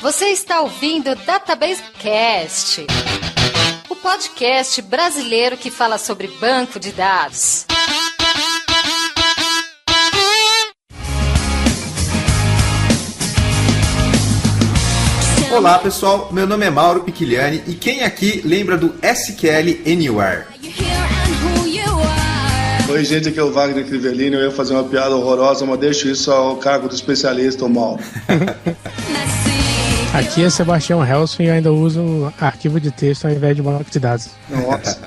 Você está ouvindo Database Cast, o podcast brasileiro que fala sobre banco de dados. Olá pessoal, meu nome é Mauro Picchigliani e quem aqui lembra do SQL Anywhere? Oi gente, aqui é o Wagner Crivellini, eu ia fazer uma piada horrorosa, mas deixo isso ao cargo do especialista, o Mauro. Aqui é Sebastião Helson e eu ainda uso arquivo de texto ao invés de banco de dados. Nossa.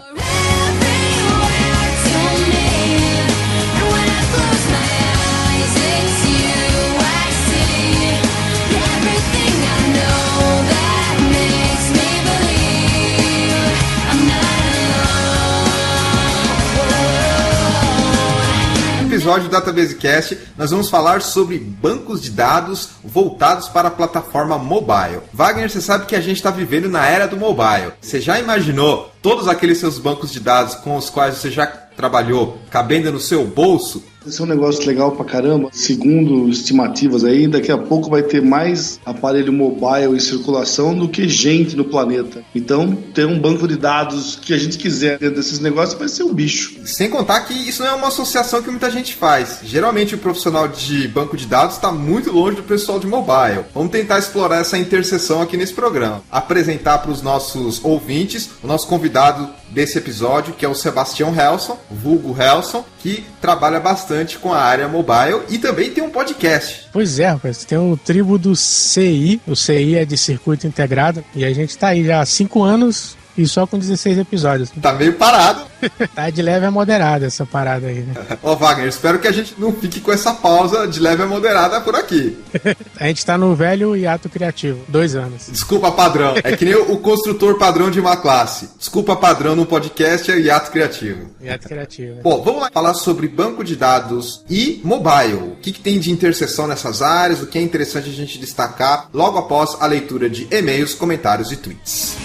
No episódio do Database Cast, nós vamos falar sobre bancos de dados voltados para a plataforma mobile. Wagner, você sabe que a gente está vivendo na era do mobile. Você já imaginou todos aqueles seus bancos de dados com os quais você já trabalhou cabendo no seu bolso? Esse é um negócio legal pra caramba. Segundo estimativas aí, daqui a pouco vai ter mais aparelho mobile em circulação do que gente no planeta. Então, ter um banco de dados que a gente quiser dentro desses negócios vai ser um bicho. Sem contar que isso não é uma associação que muita gente faz. Geralmente o profissional de banco de dados está muito longe do pessoal de mobile. Vamos tentar explorar essa interseção aqui nesse programa. Apresentar para os nossos ouvintes o nosso convidado desse episódio, que é o Sebastião Helson, vulgo Helson, que trabalha bastante com a área mobile e também tem um podcast. Pois é, rapaz, tem o tribo do CI, o CI é de Circuito Integrado, e a gente tá aí já há 5 anos e só com 16 episódios. Tá meio parado. Tá de leve a moderada essa parada aí, né? Ô Wagner, espero que a gente não fique com essa pausa de leve a moderada por aqui. A gente tá no velho hiato criativo, 2 anos. Desculpa padrão, é que nem o construtor padrão de uma classe. Desculpa padrão no podcast é hiato criativo. Hiato criativo. Bom, vamos lá falar sobre banco de dados e mobile. O que tem de interseção nessas áreas, o que é interessante a gente destacar logo após a leitura de e-mails, comentários e tweets.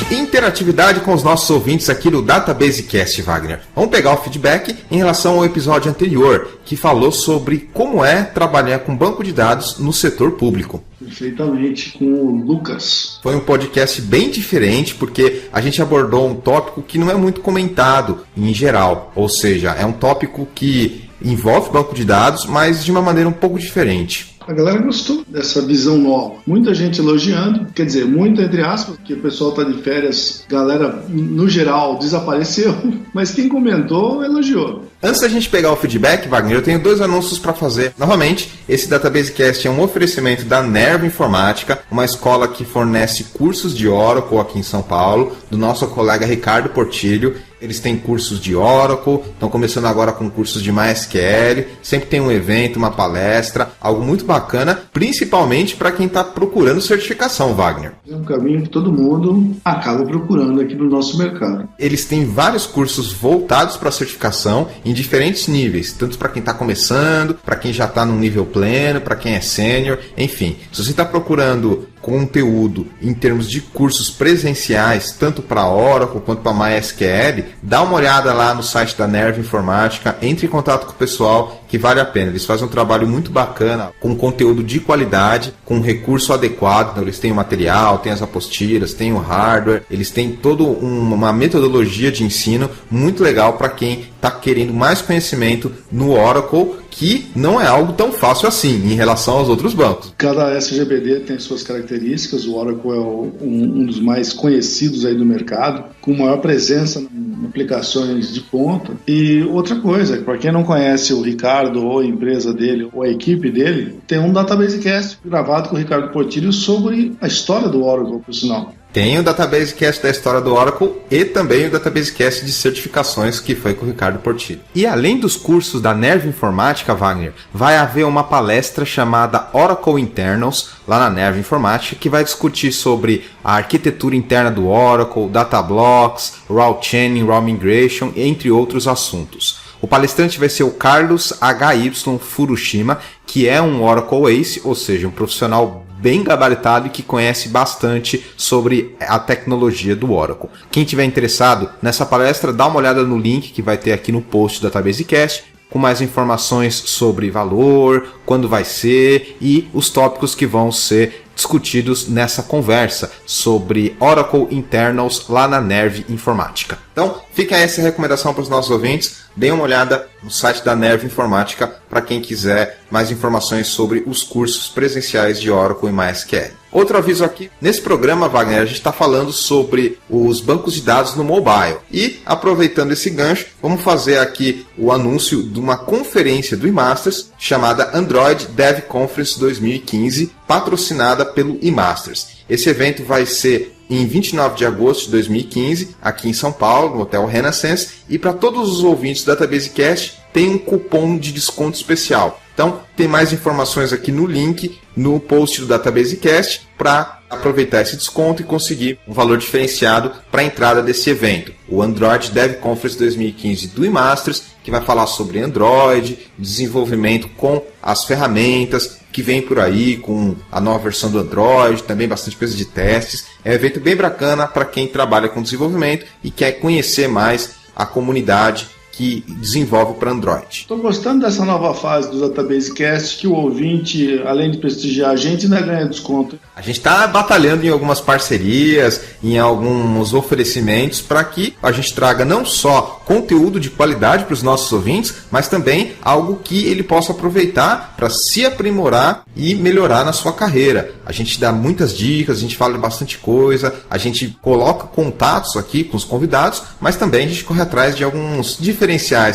Interatividade com os nossos ouvintes aqui do Database Cast, Wagner. Vamos pegar o feedback em relação ao episódio anterior, que falou sobre como é trabalhar com banco de dados no setor público. Perfeitamente, com o Lucas. Foi um podcast bem diferente, porque a gente abordou um tópico que não é muito comentado em geral, ou seja, é um tópico que envolve banco de dados, mas de uma maneira um pouco diferente. A galera gostou dessa visão nova. Muita gente elogiando, quer dizer, muito entre aspas, porque o pessoal tá de férias, galera, no geral, desapareceu, mas quem comentou, elogiou. Antes da gente pegar o feedback, Wagner, eu tenho 2 anúncios para fazer. Novamente, esse Database Cast é um oferecimento da Nerve Informática, uma escola que fornece cursos de Oracle aqui em São Paulo, do nosso colega Ricardo Portilho. Eles têm cursos de Oracle, estão começando agora com cursos de MySQL, sempre tem um evento, uma palestra, algo muito bacana, principalmente para quem está procurando certificação, Wagner. É um caminho que todo mundo acaba procurando aqui no nosso mercado. Eles têm vários cursos voltados para certificação em diferentes níveis, tanto para quem está começando, para quem já está num nível pleno, para quem é sênior, enfim. Se você está procurando conteúdo em termos de cursos presenciais, tanto para Oracle quanto para MySQL, dá uma olhada lá no site da Nerve Informática, entre em contato com o pessoal que vale a pena. Eles fazem um trabalho muito bacana, com conteúdo de qualidade, com recurso adequado. Então, eles têm o material, têm as apostilas, têm o hardware, eles têm toda uma metodologia de ensino muito legal para quem está querendo mais conhecimento no Oracle, que não é algo tão fácil assim em relação aos outros bancos. Cada SGBD tem suas características, o Oracle é um dos mais conhecidos aí do mercado, com maior presença em aplicações de ponta. E outra coisa, para quem não conhece o Ricardo ou a empresa dele ou a equipe dele, tem um Database Cast gravado com o Ricardo Portilho sobre a história do Oracle, por sinal. Tem o Database Cast da história do Oracle e também o Database Cast de certificações, que foi com o Ricardo Portillo. E além dos cursos da Nerve Informática, Wagner, vai haver uma palestra chamada Oracle Internals, lá na Nerve Informática, que vai discutir sobre a arquitetura interna do Oracle, Data Blocks, Route Chaining, Route Migration, entre outros assuntos. O palestrante vai ser o Carlos H.Y. Furushima, que é um Oracle Ace, ou seja, um profissional bem gabaritado e que conhece bastante sobre a tecnologia do Oracle. Quem tiver interessado nessa palestra, dá uma olhada no link que vai ter aqui no post do DatabaseCast, com mais informações sobre valor, quando vai ser e os tópicos que vão ser discutidos nessa conversa sobre Oracle Internals lá na Nerve Informática. Então, fica essa recomendação para os nossos ouvintes. Deem uma olhada no site da Nerve Informática para quem quiser mais informações sobre os cursos presenciais de Oracle e MySQL. Outro aviso aqui, nesse programa, Wagner, a gente está falando sobre os bancos de dados no mobile. E, aproveitando esse gancho, vamos fazer aqui o anúncio de uma conferência do eMasters chamada Android Dev Conference 2015, patrocinada pelo eMasters. Esse evento vai ser em 29 de agosto de 2015, aqui em São Paulo, no Hotel Renaissance, e para todos os ouvintes do DatabaseCast tem um cupom de desconto especial. Então, tem mais informações aqui no link, no post do DatabaseCast, para aproveitar esse desconto e conseguir um valor diferenciado para a entrada desse evento. O Android Dev Conference 2015 do eMasters, que vai falar sobre Android, desenvolvimento com as ferramentas que vem por aí, com a nova versão do Android, também bastante coisa de testes. É um evento bem bacana para quem trabalha com desenvolvimento e quer conhecer mais a comunidade que desenvolve para Android. Estou gostando dessa nova fase do DatabaseCast, que o ouvinte, além de prestigiar a gente, ainda ganha desconto. A gente está batalhando em algumas parcerias, em alguns oferecimentos, para que a gente traga não só conteúdo de qualidade para os nossos ouvintes, mas também algo que ele possa aproveitar para se aprimorar e melhorar na sua carreira. A gente dá muitas dicas, a gente fala bastante coisa, a gente coloca contatos aqui com os convidados, mas também a gente corre atrás de alguns diferenciais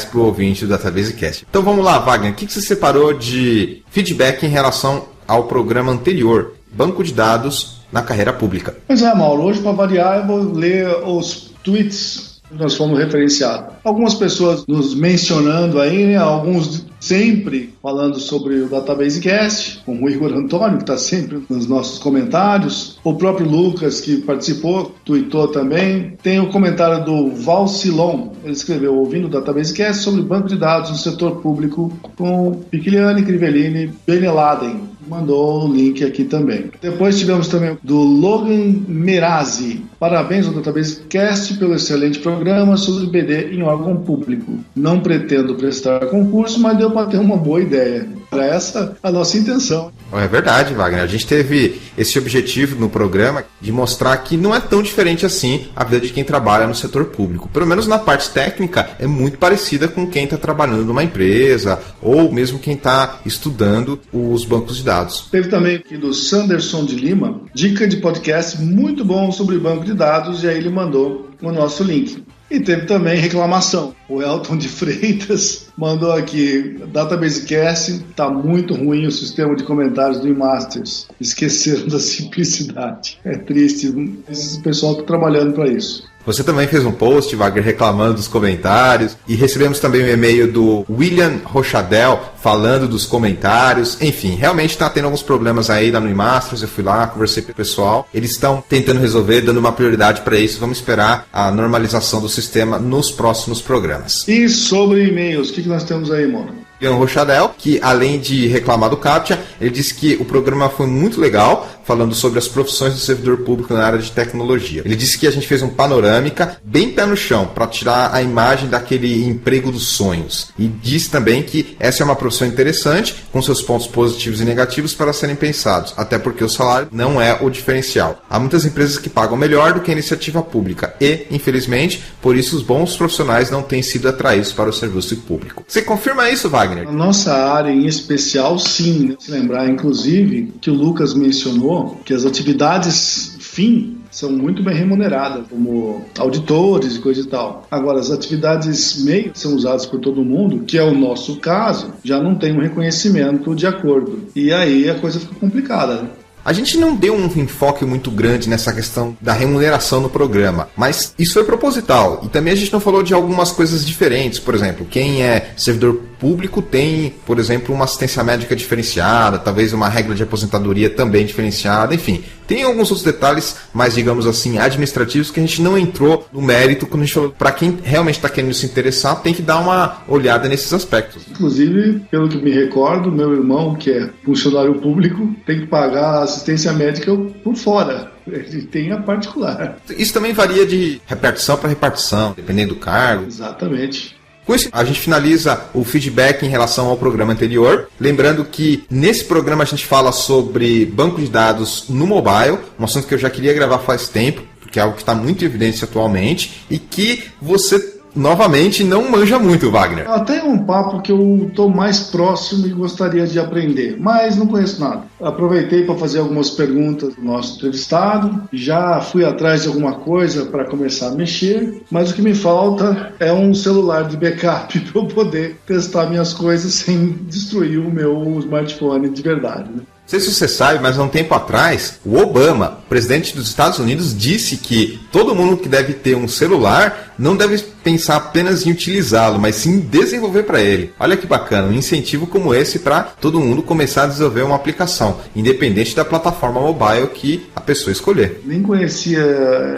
para o ouvinte do DatabaseCast. Então vamos lá, Wagner, o que você separou de feedback em relação ao programa anterior, Banco de Dados na Carreira Pública? Pois é, Mauro, hoje para variar eu vou ler os tweets que nós fomos referenciados. Algumas pessoas nos mencionando aí, né, alguns sempre falando sobre o DatabaseCast, como o Igor Antônio, que está sempre nos nossos comentários, o próprio Lucas, que participou, tweetou também. Tem o comentário do Valcilon, ele escreveu, ouvindo o DatabaseCast sobre banco de dados no setor público, com Picliani, Crivellini, Beneladen. Mandou o link aqui também. Depois tivemos também do Logan Merazzi. Parabéns ao DatabaseCast pelo excelente programa sobre BD em órgão público. Não pretendo prestar concurso, mas deu para ter uma boa ideia. Era essa a nossa intenção. É verdade, Wagner. A gente teve esse objetivo no programa de mostrar que não é tão diferente assim a vida de quem trabalha no setor público. Pelo menos na parte técnica, é muito parecida com quem está trabalhando numa empresa ou mesmo quem está estudando os bancos de dados. Teve também aqui do Sanderson de Lima, dica de podcast muito bom sobre banco de dados, e aí ele mandou o nosso link. E teve também reclamação. O Elton de Freitas mandou aqui, DatabaseCast, está muito ruim o sistema de comentários do eMasters. Esqueceram da simplicidade. É triste, esse pessoal está trabalhando para isso. Você também fez um post, Wagner, reclamando dos comentários, e recebemos também um e-mail do William Rochadel falando dos comentários. Enfim, realmente está tendo alguns problemas aí no eMasters. Eu fui lá, conversei com o pessoal, eles estão tentando resolver, dando uma prioridade para isso. Vamos esperar a normalização do sistema nos próximos programas. E sobre e-mails, o que nós temos aí, mano? William Rochadel, que além de reclamar do CAPTCHA, ele disse que o programa foi muito legal, falando sobre as profissões do servidor público na área de tecnologia. Ele disse que a gente fez um panorâmica bem pé no chão, para tirar a imagem daquele emprego dos sonhos. E disse também que essa é uma profissão interessante, com seus pontos positivos e negativos para serem pensados, até porque o salário não é o diferencial. Há muitas empresas que pagam melhor do que a iniciativa pública e, infelizmente, por isso os bons profissionais não têm sido atraídos para o serviço público. Você confirma isso, Wagner? Na nossa área em especial, sim. Né? Se lembrar, inclusive, que o Lucas mencionou que as atividades fim são muito bem remuneradas, como auditores e coisa e tal. Agora, as atividades meio que são usadas por todo mundo, que é o nosso caso, já não tem um reconhecimento de acordo. E aí a coisa fica complicada, né? A gente não deu um enfoque muito grande nessa questão da remuneração no programa, mas isso foi proposital. E também a gente não falou de algumas coisas diferentes. Por exemplo, quem é servidor público tem, por exemplo, uma assistência médica diferenciada, talvez uma regra de aposentadoria também diferenciada. Enfim, Tem alguns outros detalhes mais, digamos assim, administrativos que a gente não entrou no mérito quando a gente falou, para quem realmente está querendo se interessar, tem que dar uma olhada nesses aspectos. Inclusive, pelo que me recordo, meu irmão, que é funcionário público, tem que pagar assistência médica por fora. Ele tem a particular. Isso também varia de repartição para repartição, dependendo do cargo. Exatamente. Com isso, a gente finaliza o feedback em relação ao programa anterior. Lembrando que nesse programa a gente fala sobre banco de dados no mobile, um assunto que eu já queria gravar faz tempo, porque é algo que está muito em evidência atualmente, e que você, novamente, não manja muito, Wagner. Até é um papo que eu estou mais próximo e gostaria de aprender, mas não conheço nada. Aproveitei para fazer algumas perguntas do nosso entrevistado, já fui atrás de alguma coisa para começar a mexer, mas o que me falta é um celular de backup para eu poder testar minhas coisas sem destruir o meu smartphone de verdade, né? Não sei se você sabe, mas há um tempo atrás, o Obama, presidente dos Estados Unidos, disse que todo mundo que deve ter um celular não deve pensar apenas em utilizá-lo, mas sim em desenvolver para ele. Olha que bacana, um incentivo como esse para todo mundo começar a desenvolver uma aplicação, independente da plataforma mobile que a pessoa escolher. Nem conhecia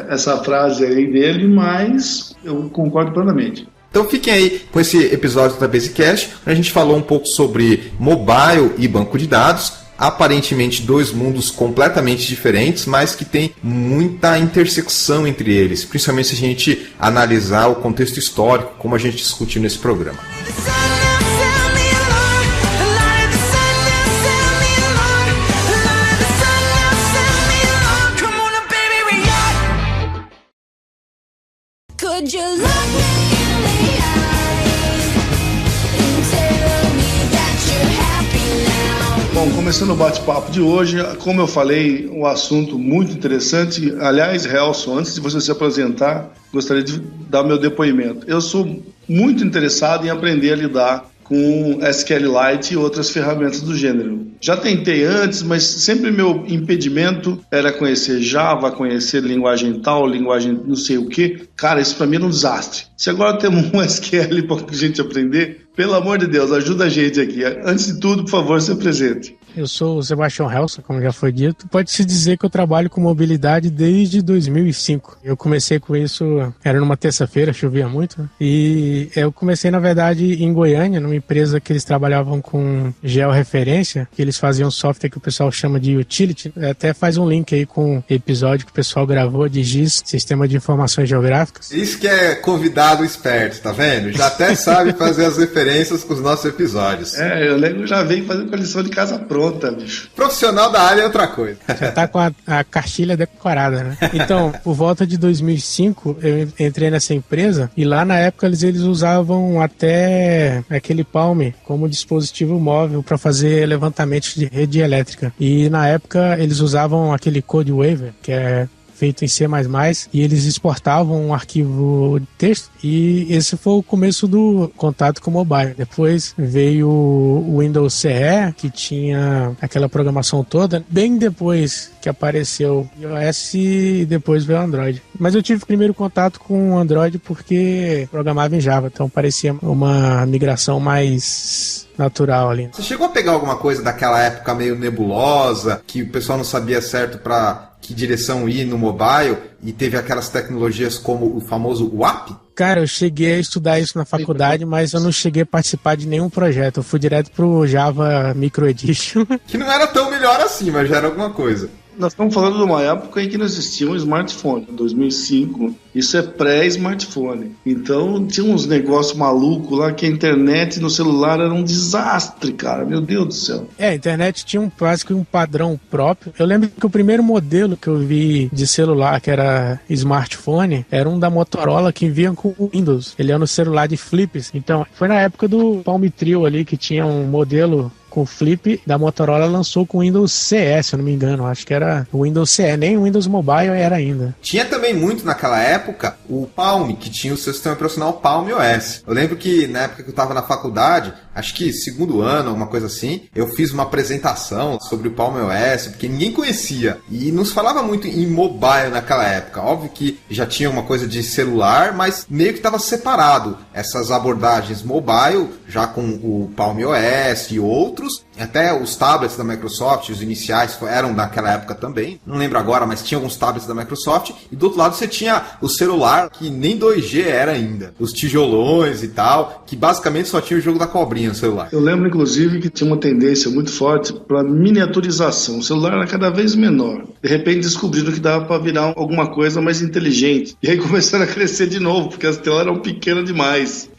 essa frase aí dele, mas eu concordo plenamente. Então fiquem aí com esse episódio da Basecast, onde a gente falou um pouco sobre mobile e banco de dados. Aparentemente dois mundos completamente diferentes, mas que tem muita intersecção entre eles, principalmente se a gente analisar o contexto histórico, como a gente discutiu nesse programa. Bom, começando o bate-papo de hoje, como eu falei, um assunto muito interessante. Aliás, Helson, antes de você se apresentar, gostaria de dar meu depoimento. Eu sou muito interessado em aprender a lidar com SQLite e outras ferramentas do gênero. Já tentei antes, mas sempre meu impedimento era conhecer Java, conhecer linguagem tal, linguagem não sei o que. Cara, isso para mim era um desastre. Se agora temos um SQL para a gente aprender, pelo amor de Deus, ajuda a gente aqui. Antes de tudo, por favor, se apresente. Eu sou o Sebastião Helson, como já foi dito. Pode-se dizer que eu trabalho com mobilidade desde 2005. Eu comecei com isso, era numa terça-feira, chovia muito, né? E eu comecei, na verdade, em Goiânia, numa empresa que eles trabalhavam com georreferência, que eles faziam software que o pessoal chama de utility. Até faz um link aí com o episódio que o pessoal gravou de GIS, Sistema de Informações Geográficas. Isso que é convidado esperto, tá vendo? Já até sabe fazer as referências com os nossos episódios. Eu lembro que já veio fazendo com a lição de casa pronta, bicho. Profissional da área é outra coisa. Já tá com a cartilha decorada, né? Então, por volta de 2005, eu entrei nessa empresa e lá na época eles usavam até aquele Palm como dispositivo móvel para fazer levantamento de rede elétrica. E na época eles usavam aquele CodeWaver, que é feito em C++, e eles exportavam um arquivo de texto, e esse foi o começo do contato com o mobile. Depois veio o Windows CE, que tinha aquela programação toda, bem depois que apareceu o iOS e depois veio o Android. Mas eu tive primeiro contato com o Android porque programava em Java, então parecia uma migração mais natural ali. Você chegou a pegar alguma coisa daquela época meio nebulosa, que o pessoal não sabia certo para que direção ir no mobile, e teve aquelas tecnologias como o famoso WAP? Cara, eu cheguei a estudar isso na faculdade, mas eu não cheguei a participar de nenhum projeto. Eu fui direto pro Java Micro Edition. Que não era tão melhor assim, mas já era alguma coisa. Nós estamos falando de uma época em que não existia um smartphone. Em 2005, isso é pré-smartphone. Então, tinha uns negócios malucos lá que a internet no celular era um desastre, cara. Meu Deus do céu. A internet tinha quase que um padrão próprio. Eu lembro que o primeiro modelo que eu vi de celular, que era smartphone, era um da Motorola que vinha com o Windows. Ele era no celular de flips. Então, foi na época do Palm Trio ali, que tinha um modelo com flip da Motorola, lançou com o Windows CE, se eu não me engano. Acho que era o Windows CE, nem o Windows Mobile era ainda. Tinha também muito naquela época o Palm, que tinha o seu sistema operacional Palm OS. Eu lembro que na época que eu estava na faculdade, acho que segundo ano, alguma coisa assim, eu fiz uma apresentação sobre o Palm OS, porque ninguém conhecia. E não se falava muito em mobile naquela época. Óbvio que já tinha uma coisa de celular, mas meio que estava separado. Essas abordagens mobile, já com o Palm OS e outros, Até os tablets da Microsoft, os iniciais, eram daquela época também. Não lembro agora, mas tinha alguns tablets da Microsoft. E do outro lado você tinha o celular, que nem 2G era ainda. Os tijolões e tal, que basicamente só tinha o jogo da cobrinha no celular. Eu lembro, inclusive, que tinha uma tendência muito forte para miniaturização. O celular era cada vez menor. De repente descobriram que dava para virar alguma coisa mais inteligente. E aí começaram a crescer de novo, porque as telas eram pequenas demais.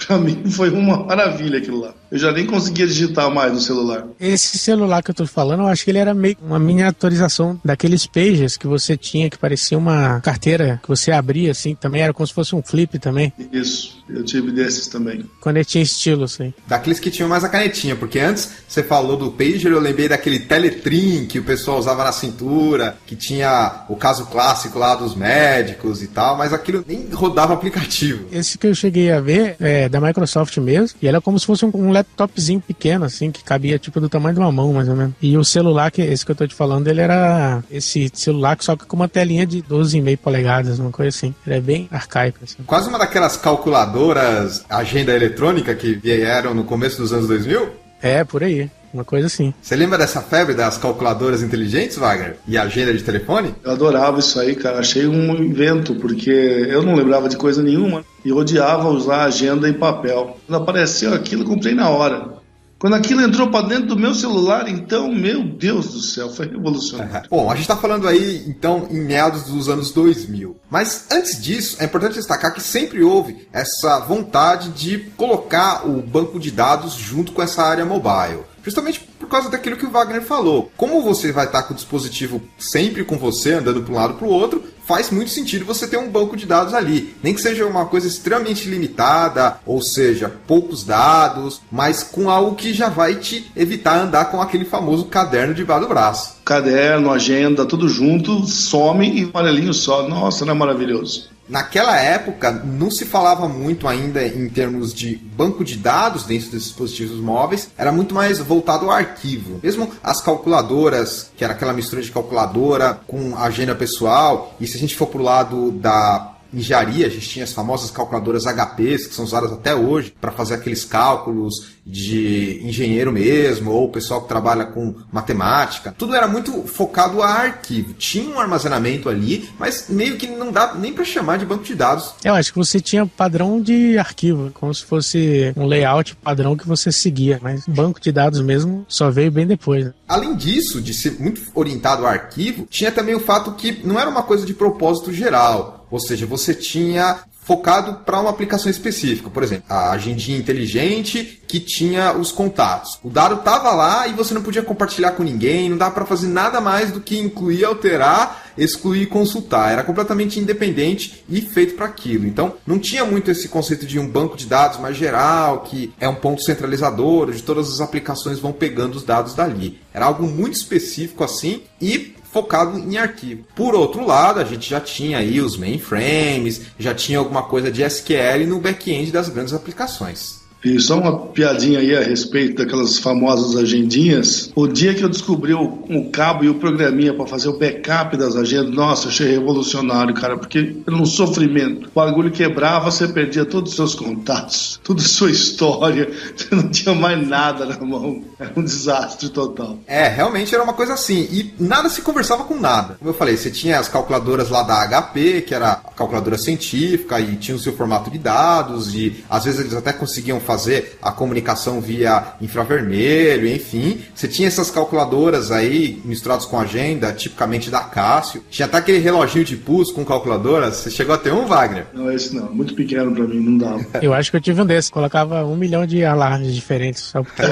Pra mim foi uma maravilha aquilo lá. Eu já nem conseguia digitar mais no celular. Esse celular que eu tô falando, eu acho que ele era meio uma miniaturização daqueles pages que você tinha, que parecia uma carteira que você abria, assim, também era como se fosse um flip também. Isso, eu tive desses também. Quando ele tinha estilo, assim. Daqueles que tinham mais a canetinha, porque antes você falou do pager, eu lembrei daquele Teletrim que o pessoal usava na cintura, que tinha o caso clássico lá dos médicos e tal, mas aquilo nem rodava aplicativo. Esse que eu cheguei a ver é da Microsoft mesmo, e era como se fosse um laptopzinho pequeno, assim, que cabia tipo do tamanho de uma mão, mais ou menos. E o celular, esse que eu tô te falando, ele era esse celular só que com uma telinha de 12,5 polegadas, uma coisa assim. Ele é bem arcaico, assim. Quase uma daquelas calculadoras agenda eletrônica que vieram no começo dos anos 2000? É, por aí. Uma coisa assim. Você lembra dessa febre das calculadoras inteligentes, Wagner? E agenda de telefone? Eu adorava isso aí, cara. Achei um invento, porque eu não lembrava de coisa nenhuma e odiava usar agenda em papel. Quando apareceu aquilo, eu comprei na hora. Quando aquilo entrou para dentro do meu celular, então, meu Deus do céu, foi revolucionário. Bom, a gente está falando aí, então, em meados dos anos 2000. Mas antes disso, é importante destacar que sempre houve essa vontade de colocar o banco de dados junto com essa área mobile. Justamente por causa daquilo que o Wagner falou. Como você vai estar com o dispositivo sempre com você, andando para um lado para o outro, faz muito sentido você ter um banco de dados ali. Nem que seja uma coisa extremamente limitada, ou seja, poucos dados, mas com algo que já vai te evitar andar com aquele famoso caderno debaixo do braço. Caderno, agenda, tudo junto, some e um aparelhinho só. Nossa, não é maravilhoso? Naquela época, não se falava muito ainda em termos de banco de dados dentro desses dispositivos móveis, era muito mais voltado ao arquivo. Mesmo as calculadoras, que era aquela mistura de calculadora com agenda pessoal, e se a gente for pro lado da engenharia, a gente tinha as famosas calculadoras HPs, que são usadas até hoje para fazer aqueles cálculos de engenheiro mesmo, ou o pessoal que trabalha com matemática. Tudo era muito focado a arquivo. Tinha um armazenamento ali, mas meio que não dá nem para chamar de banco de dados. Eu acho que você tinha padrão de arquivo, como se fosse um layout padrão que você seguia, mas banco de dados mesmo só veio bem depois, né? Além disso, de ser muito orientado ao arquivo, tinha também o fato que não era uma coisa de propósito geral. Ou seja, você tinha focado para uma aplicação específica. Por exemplo, a agendinha inteligente que tinha os contatos. O dado estava lá e você não podia compartilhar com ninguém, não dava para fazer nada mais do que incluir, alterar, excluir e consultar. Era completamente independente e feito para aquilo. Então, não tinha muito esse conceito de um banco de dados mais geral, que é um ponto centralizador, onde todas as aplicações vão pegando os dados dali. Era algo muito específico assim e focado em arquivo. Por outro lado, a gente já tinha aí os mainframes, já tinha alguma coisa de SQL no back-end das grandes aplicações. E só uma piadinha aí a respeito daquelas famosas agendinhas. O dia que eu descobri o cabo e o programinha para fazer o backup das agendas, nossa, eu achei revolucionário, cara, porque era um sofrimento. O bagulho quebrava, você perdia todos os seus contatos, toda a sua história, você não tinha mais nada na mão. Era um desastre total. É, realmente era uma coisa assim. E nada se conversava com nada. Como eu falei, você tinha as calculadoras lá da HP, que era a calculadora científica, e tinha o seu formato de dados, e às vezes eles até conseguiam fazer a comunicação via infravermelho, enfim. Você tinha essas calculadoras aí misturadas com agenda, tipicamente da Casio. Tinha até aquele reloginho de pulso com calculadora. Você chegou a ter um, Wagner? Não, esse não. Muito pequeno pra mim, não dava. Eu acho que eu tive um desses. Colocava 1 milhão de alarmes diferentes. Só porque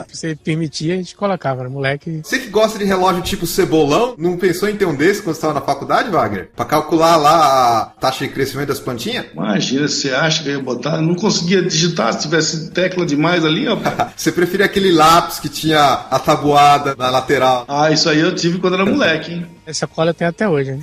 você permitia, a gente colocava. Era moleque. Você que gosta de relógio tipo cebolão, não pensou em ter um desse quando você estava na faculdade, Wagner? Pra calcular lá a taxa de crescimento das plantinhas? Imagina, você acha que eu ia botar? Eu não conseguia digitar se tivesse tecla demais ali, ó. Você preferia aquele lápis que tinha a tabuada na lateral? Ah, isso aí eu tive quando era moleque, hein? Essa cola eu tenho até hoje. Né?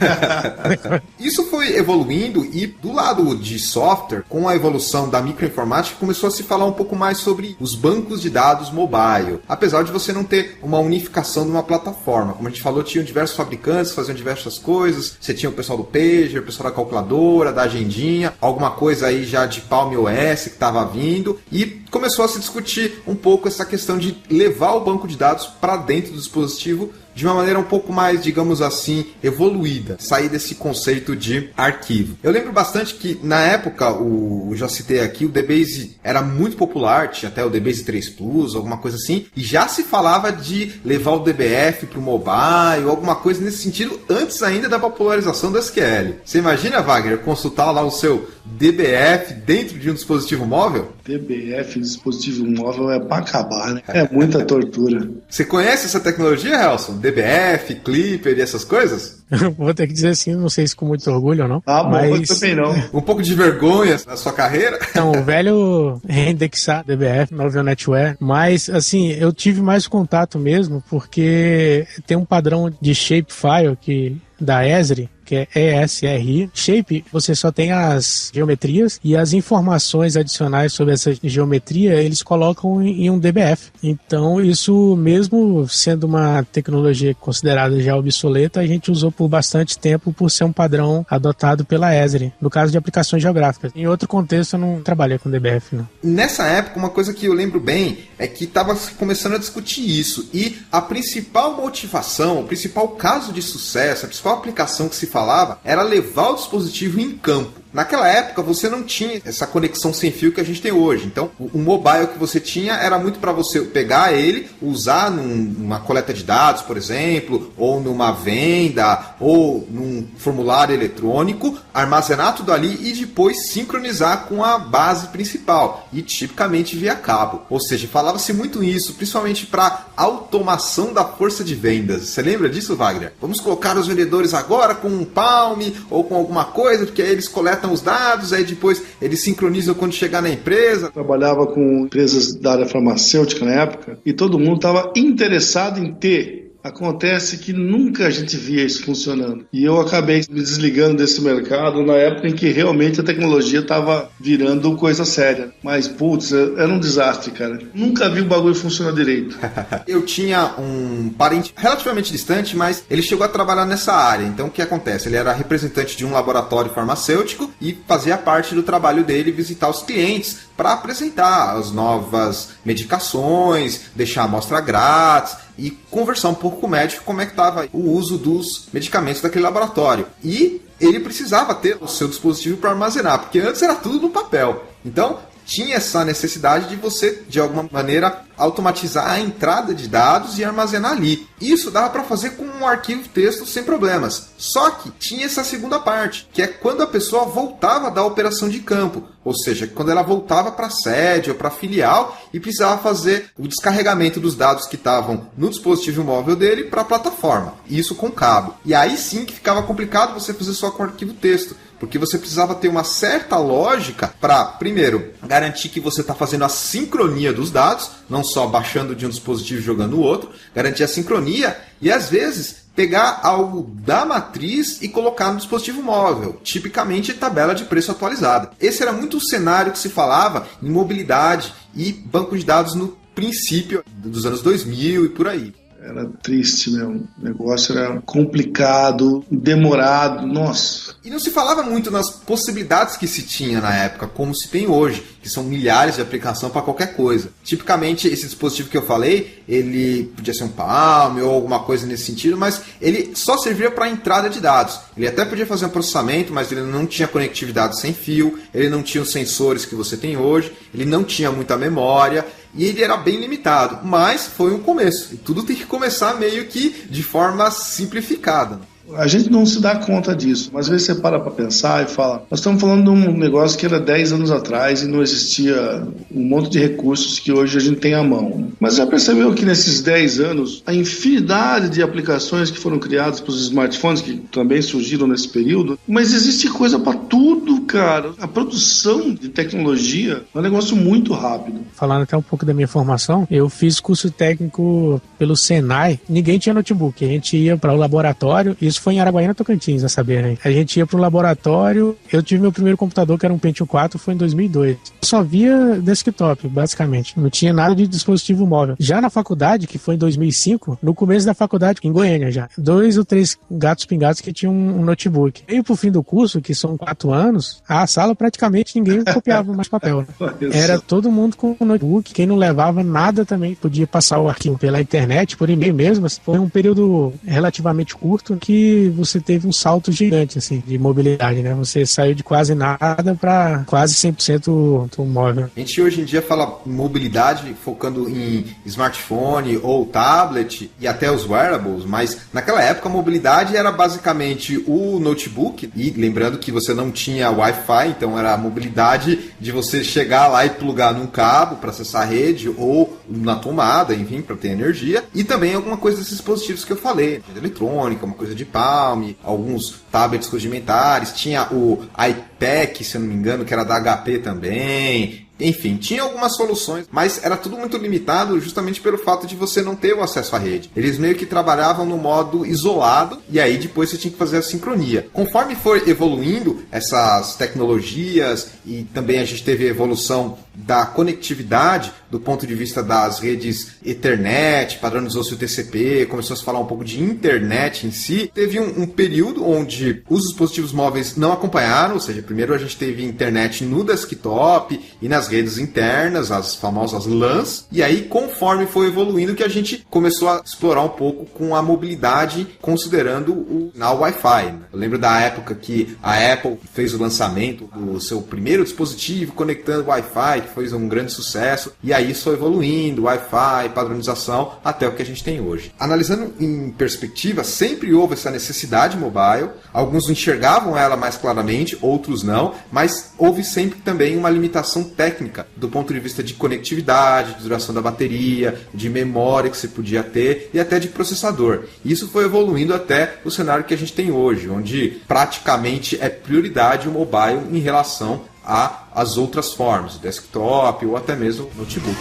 Isso foi evoluindo e do lado de software, com a evolução da microinformática, começou a se falar um pouco mais sobre os bancos de dados mobile. Apesar de você não ter uma unificação de uma plataforma. Como a gente falou, tinham diversos fabricantes que faziam diversas coisas. Você tinha o pessoal do pager, o pessoal da calculadora, da agendinha, alguma coisa aí já de Palm OS que estava vindo. E começou a se discutir um pouco essa questão de levar o banco de dados para dentro do dispositivo de uma maneira um pouco mais, digamos assim, evoluída, sair desse conceito de arquivo. Eu lembro bastante que, na época, eu já citei aqui, o DBase era muito popular, tinha até o DBase 3 Plus, alguma coisa assim, e já se falava de levar o DBF para o mobile, alguma coisa nesse sentido, antes ainda da popularização do SQL. Você imagina, Wagner, consultar lá o seu DBF dentro de um dispositivo móvel? DBF em dispositivo móvel é para acabar, né? É muita tortura. Você conhece essa tecnologia, Helson? DBF, Clipper e essas coisas? Vou ter que dizer assim, não sei se com muito orgulho ou não. Ah, bom, mas... eu também não. Um pouco de vergonha na sua carreira? Então, o velho reindexar DBF, Novel Netware, mas assim, eu tive mais contato mesmo porque tem um padrão de shapefile da Esri, que é ESRI. Shape, você só tem as geometrias e as informações adicionais sobre essa geometria, eles colocam em um DBF. Então, isso mesmo sendo uma tecnologia considerada já obsoleta, a gente usou por bastante tempo por ser um padrão adotado pela Esri, no caso de aplicações geográficas. Em outro contexto, eu não trabalhei com DBF, não. Nessa época, uma coisa que eu lembro bem é que estava começando a discutir isso, e a principal motivação, o principal caso de sucesso, a principal aplicação que se falava era levar o dispositivo em campo. Naquela época você não tinha essa conexão sem fio que a gente tem hoje. Então o mobile que você tinha era muito para você pegar ele, usar numa coleta de dados, por exemplo, ou numa venda, ou num formulário eletrônico, armazenar tudo ali e depois sincronizar com a base principal, e tipicamente via cabo. Ou seja, falava-se muito isso, principalmente para automação da força de vendas. Você lembra disso, Wagner? Vamos colocar os vendedores agora com um Palm ou com alguma coisa, porque aí eles coletam os dados, aí depois eles sincronizam quando chegar na empresa. Eu trabalhava com empresas da área farmacêutica na época e todo mundo estava interessado em ter. Acontece que nunca a gente via isso funcionando. E eu acabei me desligando desse mercado na época em que realmente a tecnologia estava virando coisa séria. Mas, putz, era um desastre, cara. Nunca vi o bagulho funcionar direito. Eu tinha um parente relativamente distante, mas ele chegou a trabalhar nessa área. Então, o que acontece? Ele era representante de um laboratório farmacêutico e fazia parte do trabalho dele visitar os clientes para apresentar as novas medicações, deixar a amostra grátis e conversar um pouco com o médico como é que estava o uso dos medicamentos daquele laboratório. E ele precisava ter o seu dispositivo para armazenar, porque antes era tudo no papel. Então, tinha essa necessidade de você, de alguma maneira, automatizar a entrada de dados e armazenar ali. Isso dava para fazer com um arquivo texto sem problemas. Só que tinha essa segunda parte, que é quando a pessoa voltava da operação de campo. Ou seja, quando ela voltava para a sede ou para a filial e precisava fazer o descarregamento dos dados que estavam no dispositivo móvel dele para a plataforma. Isso com cabo. E aí sim que ficava complicado você fazer só com arquivo texto. Porque você precisava ter uma certa lógica para, primeiro, garantir que você está fazendo a sincronia dos dados, não só baixando de um dispositivo e jogando no outro, garantir a sincronia e, às vezes, pegar algo da matriz e colocar no dispositivo móvel, tipicamente tabela de preço atualizada. Esse era muito o cenário que se falava em mobilidade e banco de dados no princípio dos anos 2000 e por aí. Era triste mesmo. O negócio era complicado, demorado, nossa. E não se falava muito nas possibilidades que se tinha na época, como se tem hoje, que são milhares de aplicações para qualquer coisa. Tipicamente, esse dispositivo que eu falei, ele podia ser um Palm ou alguma coisa nesse sentido, mas ele só servia para entrada de dados. Ele até podia fazer um processamento, mas ele não tinha conectividade sem fio, ele não tinha os sensores que você tem hoje, ele não tinha muita memória, e ele era bem limitado, mas foi um começo. E tudo tem que começar meio que de forma simplificada. A gente não se dá conta disso, mas às vezes você para pensar e fala, nós estamos falando de um negócio que era 10 anos atrás e não existia um monte de recursos que hoje a gente tem à mão. Mas já percebeu que nesses 10 anos, a infinidade de aplicações que foram criadas para os smartphones, que também surgiram nesse período, mas existe coisa para tudo, cara. A produção de tecnologia é um negócio muito rápido. Falando até um pouco da minha formação, eu fiz curso técnico pelo Senai, ninguém tinha notebook, a gente ia para o laboratório, isso foi em Araguaína, Tocantins, a saber, né? A gente ia pro laboratório, eu tive meu primeiro computador, que era um Pentium 4, foi em 2002. Só via desktop, basicamente. Não tinha nada de dispositivo móvel. Já na faculdade, que foi em 2005, no começo da faculdade, em Goiânia já, 2 ou 3 gatos pingados que tinham um notebook. Veio pro fim do curso, que são 4 anos, a sala praticamente ninguém copiava mais papel, né? Era todo mundo com um notebook, quem não levava nada também podia passar o arquivo pela internet, por e-mail mesmo. Foi um período relativamente curto que você teve um salto gigante, assim, de mobilidade, né? Você saiu de quase nada para quase 100% móvel. A gente hoje em dia fala mobilidade focando em smartphone ou tablet e até os wearables, mas naquela época a mobilidade era basicamente o notebook, e lembrando que você não tinha Wi-Fi, então era a mobilidade de você chegar lá e plugar num cabo para acessar a rede ou na tomada, enfim, para ter energia, e também alguma coisa desses dispositivos que eu falei, eletrônica, uma coisa de Palm, alguns tablets rudimentares, tinha o iPad, se eu não me engano, que era da HP também. Enfim, tinha algumas soluções, mas era tudo muito limitado justamente pelo fato de você não ter o acesso à rede. Eles meio que trabalhavam no modo isolado e aí depois você tinha que fazer a sincronia. Conforme foi evoluindo essas tecnologias e também a gente teve a evolução da conectividade do ponto de vista das redes Ethernet, padronizou-se o TCP, começou a se falar um pouco de internet em si, teve um período onde os dispositivos móveis não acompanharam, ou seja, primeiro a gente teve internet no desktop e nas redes internas, as famosas LANs, e aí conforme foi evoluindo que a gente começou a explorar um pouco com a mobilidade, considerando o Wi-Fi. Eu lembro da época que a Apple fez o lançamento do seu primeiro dispositivo conectando Wi-Fi, que foi um grande sucesso, e aí isso foi evoluindo, Wi-Fi, padronização, até o que a gente tem hoje. Analisando em perspectiva, sempre houve essa necessidade mobile, alguns enxergavam ela mais claramente, outros não, mas houve sempre também uma limitação técnica do ponto de vista de conectividade, de duração da bateria, de memória que você podia ter e até de processador. Isso foi evoluindo até o cenário que a gente tem hoje, onde praticamente é prioridade o mobile em relação às outras formas, desktop ou até mesmo notebook.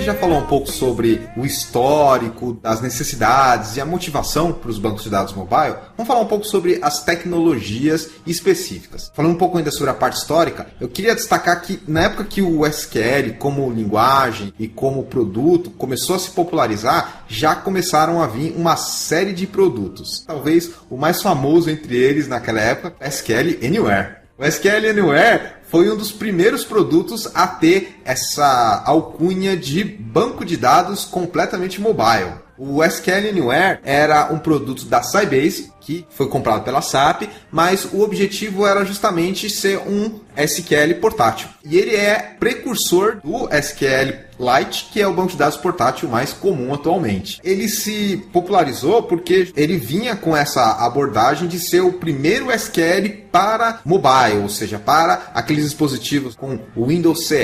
Já falou um pouco sobre o histórico, as necessidades e a motivação para os bancos de dados mobile. Vamos falar um pouco sobre as tecnologias específicas. Falando um pouco ainda sobre a parte histórica, eu queria destacar que na época que o SQL como linguagem e como produto começou a se popularizar, já começaram a vir uma série de produtos. Talvez o mais famoso entre eles naquela época, SQL Anywhere. O SQL Anywhere foi um dos primeiros produtos a ter essa alcunha de banco de dados completamente mobile. O SQL Anywhere era um produto da Sybase, que foi comprado pela SAP, mas o objetivo era justamente ser um SQL portátil. E ele é precursor do SQLite, que é o banco de dados portátil mais comum atualmente. Ele se popularizou porque ele vinha com essa abordagem de ser o primeiro SQL para mobile, ou seja, para aqueles dispositivos com Windows CE,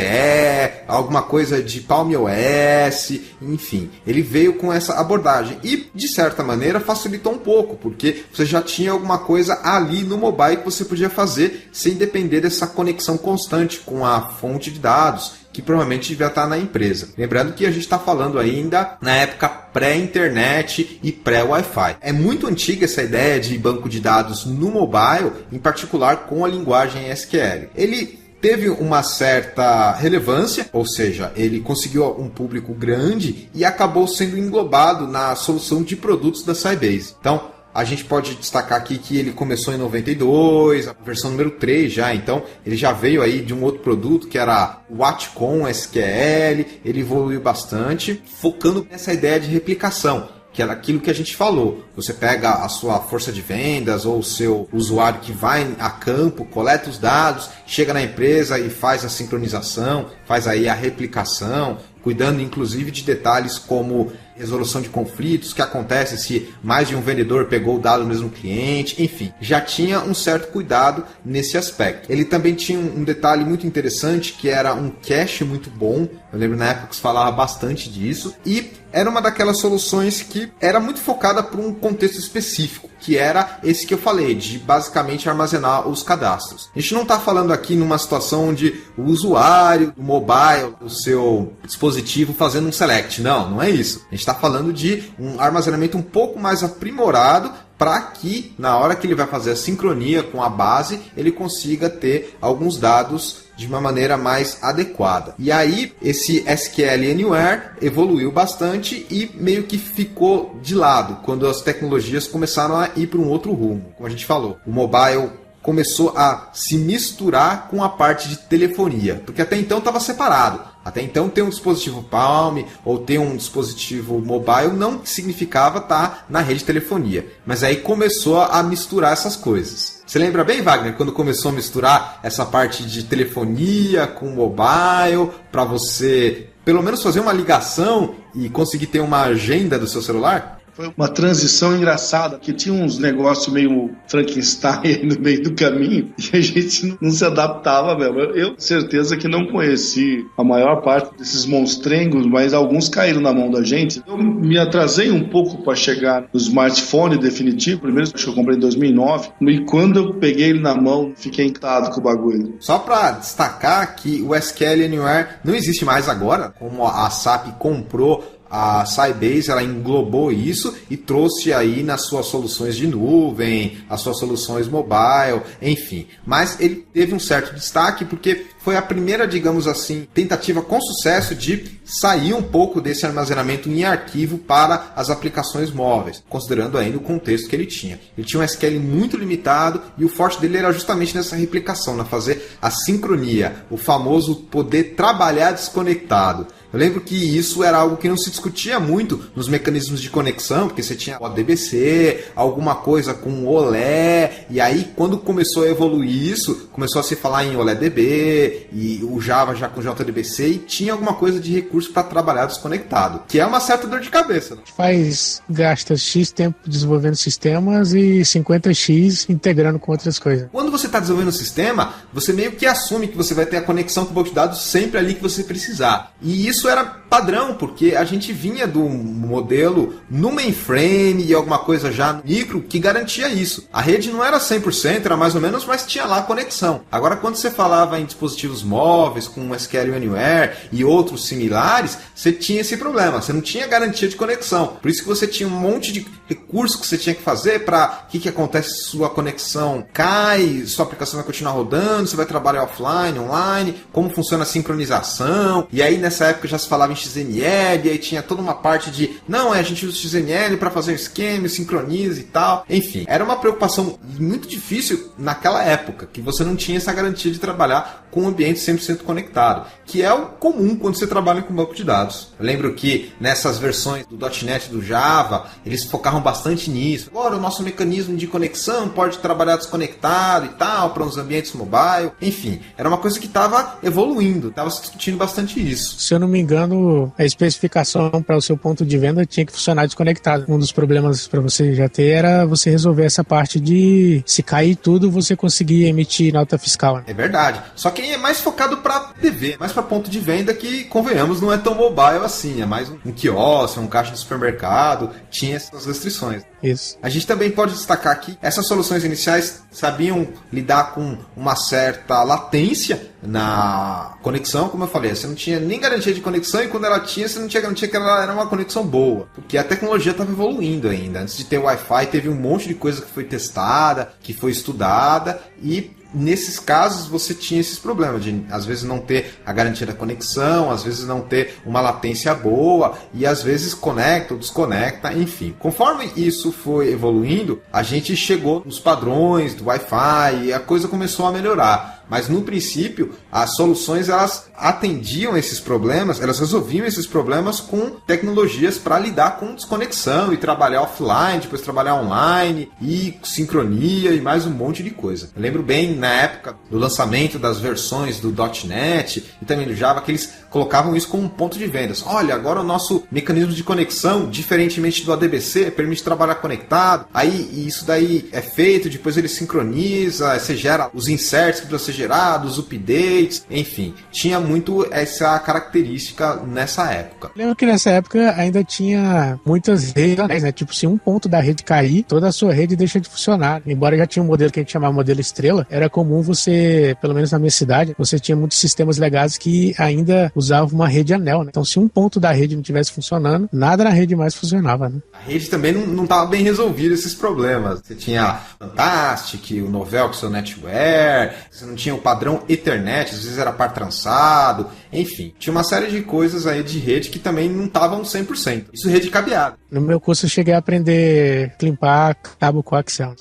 alguma coisa de Palm OS, enfim. Ele veio com essa abordagem e, de certa maneira, facilitou um pouco, porque você já tinha alguma coisa ali no mobile que você podia fazer sem depender dessa conexão constante com a fonte de dados, que provavelmente devia estar na empresa. Lembrando que a gente está falando ainda na época pré-internet e pré-Wi-Fi. É muito antiga essa ideia de banco de dados no mobile, em particular com a linguagem SQL. Ele teve uma certa relevância, ou seja, ele conseguiu um público grande e acabou sendo englobado na solução de produtos da Sybase. Então, A gente pode destacar aqui que ele começou em 92, a versão número 3 já, então ele já veio aí de um outro produto que era o Watcom SQL, ele evoluiu bastante, focando nessa ideia de replicação, que era aquilo que a gente falou. Você pega a sua força de vendas ou o seu usuário que vai a campo, coleta os dados, chega na empresa e faz a sincronização, faz aí a replicação, cuidando inclusive de detalhes como resolução de conflitos, que acontece se mais de um vendedor pegou o dado do mesmo cliente, enfim, já tinha um certo cuidado nesse aspecto. Ele também tinha um detalhe muito interessante, que era um cache muito bom, eu lembro na época que se falava bastante disso, e era uma daquelas soluções que era muito focada para um contexto específico, que era esse que eu falei, de basicamente armazenar os cadastros. A gente não está falando aqui numa situação onde o usuário, o mobile, o seu dispositivo fazendo um select, não é isso. A gente está falando de um armazenamento um pouco mais aprimorado para que, na hora que ele vai fazer a sincronia com a base, ele consiga ter alguns dados de uma maneira mais adequada. E aí, esse SQL Anywhere evoluiu bastante e meio que ficou de lado quando as tecnologias começaram a ir para um outro rumo. Como a gente falou, o mobile começou a se misturar com a parte de telefonia, porque até então estava separado. Até então ter um dispositivo Palm ou ter um dispositivo mobile não significava estar na rede de telefonia. Mas aí começou a misturar essas coisas. Você lembra bem, Wagner, quando começou a misturar essa parte de telefonia com mobile para você pelo menos fazer uma ligação e conseguir ter uma agenda do seu celular? Foi uma transição engraçada, que tinha uns negócios meio Frankenstein no meio do caminho e a gente não se adaptava mesmo. Eu, certeza que não conheci a maior parte desses monstrengos, mas alguns caíram na mão da gente. Eu me atrasei um pouco para chegar no smartphone definitivo, primeiro acho que eu comprei em 2009, e quando eu peguei ele na mão, fiquei encantado com o bagulho. Só para destacar que o SQL Anywhere não existe mais agora, como a SAP comprou a Sybase, ela englobou isso e trouxe aí nas suas soluções de nuvem, as suas soluções mobile, enfim. Mas ele teve um certo destaque porque foi a primeira, digamos assim, tentativa com sucesso de sair um pouco desse armazenamento em arquivo para as aplicações móveis, considerando ainda o contexto que ele tinha. Ele tinha um SQL muito limitado e o forte dele era justamente nessa replicação, na fazer a sincronia, o famoso poder trabalhar desconectado. Eu lembro que isso era algo que não se discutia muito nos mecanismos de conexão, porque você tinha o ODBC, alguma coisa com OLE, e aí quando começou a evoluir isso, começou a se falar em OLEDB, e o Java já com JDBC, e tinha alguma coisa de recurso para trabalhar desconectado, que é uma certa dor de cabeça. Né? Gasta X tempo desenvolvendo sistemas e 50X integrando com outras coisas. Quando você está desenvolvendo um sistema, você meio que assume que você vai ter a conexão com o banco de dados sempre ali que você precisar. E isso era padrão, porque a gente vinha do modelo no mainframe e alguma coisa já no micro que garantia isso. A rede não era 100%, era mais ou menos, mas tinha lá a conexão. Agora, quando você falava em dispositivos móveis, com SQL Anywhere e outros similares, você tinha esse problema, você não tinha garantia de conexão. Por isso que você tinha um monte de recursos que você tinha que fazer para o que acontece se sua conexão cai, sua aplicação vai continuar rodando, você vai trabalhar offline, online, como funciona a sincronização. E aí, nessa época, já se falava em XML, e aí tinha toda uma parte de a gente usa o XML para fazer o esquema, sincroniza e tal. Enfim, era uma preocupação muito difícil naquela época, que você não tinha essa garantia de trabalhar com um ambiente 100% conectado, que é o comum quando você trabalha com banco de dados. Eu lembro que nessas versões do .NET do Java, eles focaram bastante nisso. Agora o nosso mecanismo de conexão pode trabalhar desconectado e tal, para uns ambientes mobile. Enfim, era uma coisa que estava evoluindo, estava se discutindo bastante isso. Se eu não me engano, a especificação para o seu ponto de venda tinha que funcionar desconectado. Um dos problemas para você já ter era você resolver essa parte de, se cair tudo, você conseguir emitir nota fiscal. Né? É verdade. Só que é mais focado para TV, mais para ponto de venda que, convenhamos, não é tão mobile assim. É mais um quiosque, um caixa de supermercado. Tinha essas restrições. Isso. A gente também pode destacar que essas soluções iniciais sabiam lidar com uma certa latência na conexão, como eu falei, você não tinha nem garantia de conexão e quando ela tinha, você não tinha garantia que ela era uma conexão boa, porque a tecnologia estava evoluindo ainda. Antes de ter Wi-Fi, teve um monte de coisa que foi testada, que foi estudada e nesses casos você tinha esses problemas de às vezes não ter a garantia da conexão, às vezes não ter uma latência boa e às vezes conecta ou desconecta, enfim. Conforme isso foi evoluindo, a gente chegou nos padrões do Wi-Fi e a coisa começou a melhorar. Mas no princípio, as soluções elas atendiam esses problemas, elas resolviam esses problemas com tecnologias para lidar com desconexão e trabalhar offline, depois trabalhar online e sincronia e mais um monte de coisa. Eu lembro bem na época do lançamento das versões do .NET e também do Java que eles colocavam isso como um ponto de vendas. Olha, agora o nosso mecanismo de conexão, diferentemente do ADBC, permite trabalhar conectado. Aí isso daí é feito, depois ele sincroniza, você gera os inserts que precisam ser gerados, updates, enfim. Tinha muito essa característica nessa época. Lembro que nessa época ainda tinha muitas redes, né? Tipo, se um ponto da rede cair, toda a sua rede deixa de funcionar. Embora já tinha um modelo que a gente chamava modelo estrela, era comum você, pelo menos na minha cidade, você tinha muitos sistemas legais que ainda usavam uma rede anel, né? Então, se um ponto da rede não estivesse funcionando, nada na rede mais funcionava, né? A rede também não estava bem resolvida esses problemas. Você tinha Fantastic, o Novell com seu NetWare, você não tinha o padrão Ethernet, às vezes era par trançado, enfim. Tinha uma série de coisas aí de rede que também não estavam 100%. Isso rede cabeada. No meu curso eu cheguei a aprender a limpar cabo coaxial.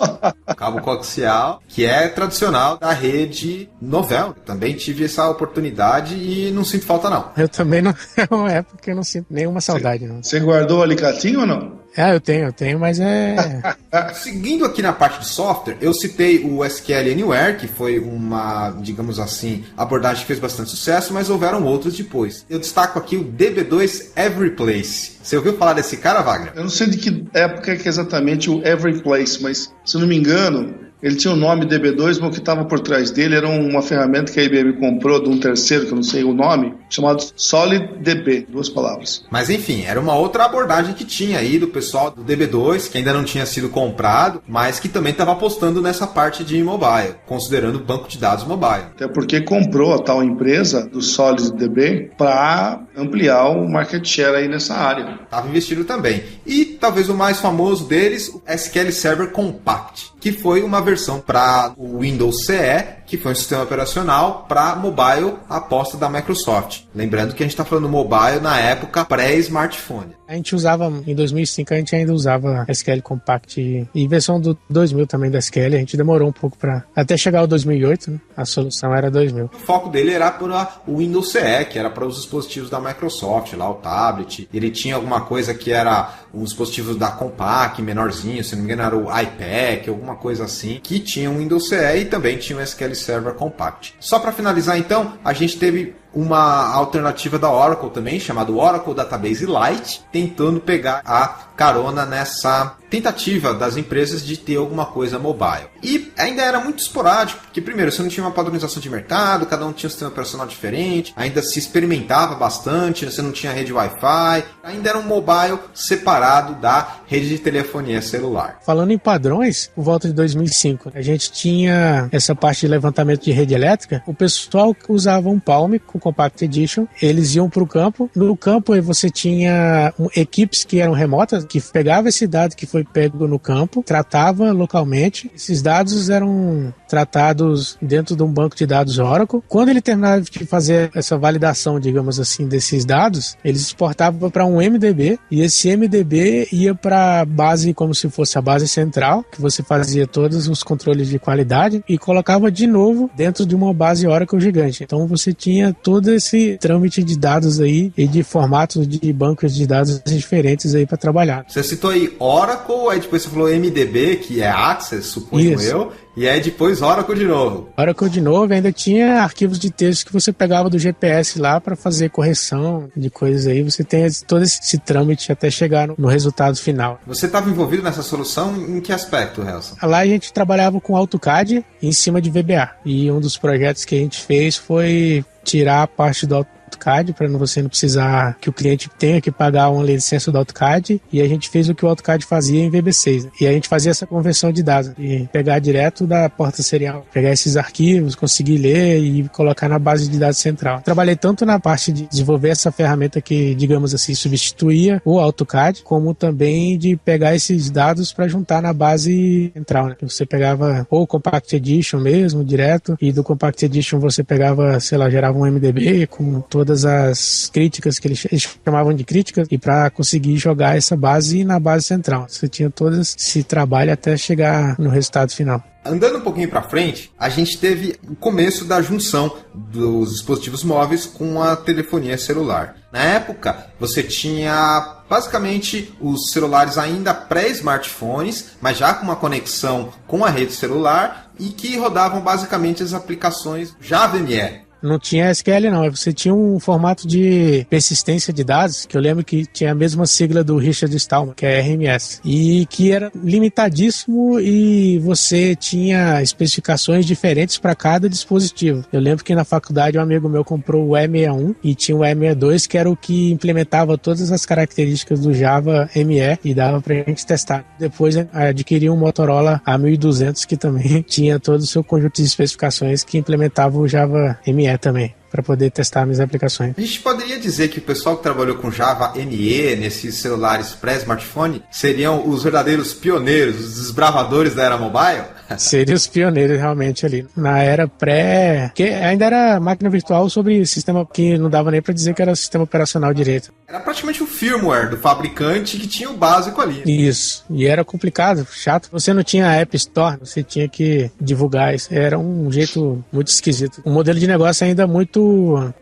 Cabo coaxial, que é tradicional da rede Novell. Também tive essa oportunidade e não sinto falta não. Eu também não, é uma época que eu não sinto nenhuma saudade. Não. Você guardou o alicatinho ou não? Eu tenho, mas é... Seguindo aqui na parte de software, eu citei o SQL Anywhere, que foi uma, digamos assim, abordagem que fez bastante sucesso, mas houveram outros depois. Eu destaco aqui o DB2 Everyplace. Você ouviu falar desse cara, Wagner? Eu não sei de que época que é exatamente o Everyplace, mas se eu não me engano... Ele tinha o nome DB2, mas o que estava por trás dele era uma ferramenta que a IBM comprou de um terceiro, que eu não sei o nome, chamado SolidDB, 2 palavras. Mas enfim, era uma outra abordagem que tinha aí do pessoal do DB2, que ainda não tinha sido comprado, mas que também estava apostando nessa parte de mobile, considerando banco de dados mobile. Até porque comprou a tal empresa do SolidDB para ampliar o market share aí nessa área. Estava investido também. E talvez o mais famoso deles, o SQL Server Compact, que foi uma versão para o Windows CE, que foi um sistema operacional para mobile, a aposta da Microsoft. Lembrando que a gente está falando mobile na época pré-smartphone. A gente usava, em 2005, a gente ainda usava SQL Compact e versão do 2000 também da SQL. A gente demorou um pouco para até chegar ao 2008, né? A solução era 2000. O foco dele era para o Windows CE, que era para os dispositivos da Microsoft, lá o tablet. Ele tinha alguma coisa que era os dispositivos da Compaq, menorzinho, se não me engano era o iPad, alguma coisa assim, que tinha um Windows CE e também tinha um SQL Server Compact. Só para finalizar então, a gente teve uma alternativa da Oracle também, chamada Oracle Database Lite, tentando pegar a carona nessa tentativa das empresas de ter alguma coisa mobile. E ainda era muito esporádico, porque primeiro, você não tinha uma padronização de mercado, cada um tinha um sistema operacional diferente, ainda se experimentava bastante, você não tinha rede Wi-Fi, ainda era um mobile separado da rede de telefonia celular. Falando em padrões, por volta de 2005, a gente tinha essa parte de levantamento de rede elétrica, o pessoal usava um Palm com Compact Edition, eles iam para o campo, no campo você tinha equipes que eram remotas, que pegavam esse dado que foi pego no campo, tratava localmente, esses dados eram tratados dentro de um banco de dados Oracle. Quando ele terminava de fazer essa validação, digamos assim, desses dados, eles exportavam para um MDB, e esse MDB ia para a base, como se fosse a base central, que você fazia todos os controles de qualidade, e colocava de novo dentro de uma base Oracle gigante. Então você tinha todo esse trâmite de dados aí, e de formatos de bancos de dados diferentes aí para trabalhar. Você citou aí Oracle, aí depois você falou MDB, que é Access, suponho Isso. eu, e aí depois Oracle de novo. Oracle de novo, ainda tinha arquivos de texto que você pegava do GPS lá para fazer correção de coisas aí. Você tem todo esse trâmite até chegar no resultado final. Você estava envolvido nessa solução em que aspecto, Helson? Lá a gente trabalhava com AutoCAD em cima de VBA. E um dos projetos que a gente fez foi tirar a parte do AutoCAD, para você não precisar que o cliente tenha que pagar uma licença do AutoCAD, e a gente fez o que o AutoCAD fazia em VB6, né? E a gente fazia essa conversão de dados, e pegar direto da porta serial, pegar esses arquivos, conseguir ler e colocar na base de dados central. Trabalhei tanto na parte de desenvolver essa ferramenta que, digamos assim, substituía o AutoCAD, como também de pegar esses dados para juntar na base central, né? Você pegava ou o Compact Edition mesmo, direto, e do Compact Edition você pegava, sei lá, gerava um MDB com todas as críticas que eles chamavam de críticas, e para conseguir jogar essa base na base central. Você tinha todo esse trabalho até chegar no resultado final. Andando um pouquinho para frente, a gente teve o começo da junção dos dispositivos móveis com a telefonia celular. Na época, você tinha basicamente os celulares ainda pré-smartphones, mas já com uma conexão com a rede celular e que rodavam basicamente as aplicações Java ME. Não tinha SQL não, você tinha um formato de persistência de dados, que eu lembro que tinha a mesma sigla do Richard Stallman, que é RMS, e que era limitadíssimo e você tinha especificações diferentes para cada dispositivo. Eu lembro que na faculdade um amigo meu comprou o E61 e tinha o E62, que era o que implementava todas as características do Java ME e dava pra gente testar. Depois adquiri um Motorola A1200 que também tinha todo o seu conjunto de especificações que implementava o Java ME também, para poder testar minhas aplicações. A gente poderia dizer que o pessoal que trabalhou com Java ME nesses celulares pré-smartphone seriam os verdadeiros pioneiros, os desbravadores da era mobile? Seriam os pioneiros realmente ali. Na era pré... que ainda era máquina virtual sobre sistema que não dava nem para dizer que era sistema operacional direito. Era praticamente o firmware do fabricante que tinha o básico ali. Isso. E era complicado, chato. Você não tinha App Store, você tinha que divulgar isso. Era um jeito muito esquisito. Um modelo de negócio ainda muito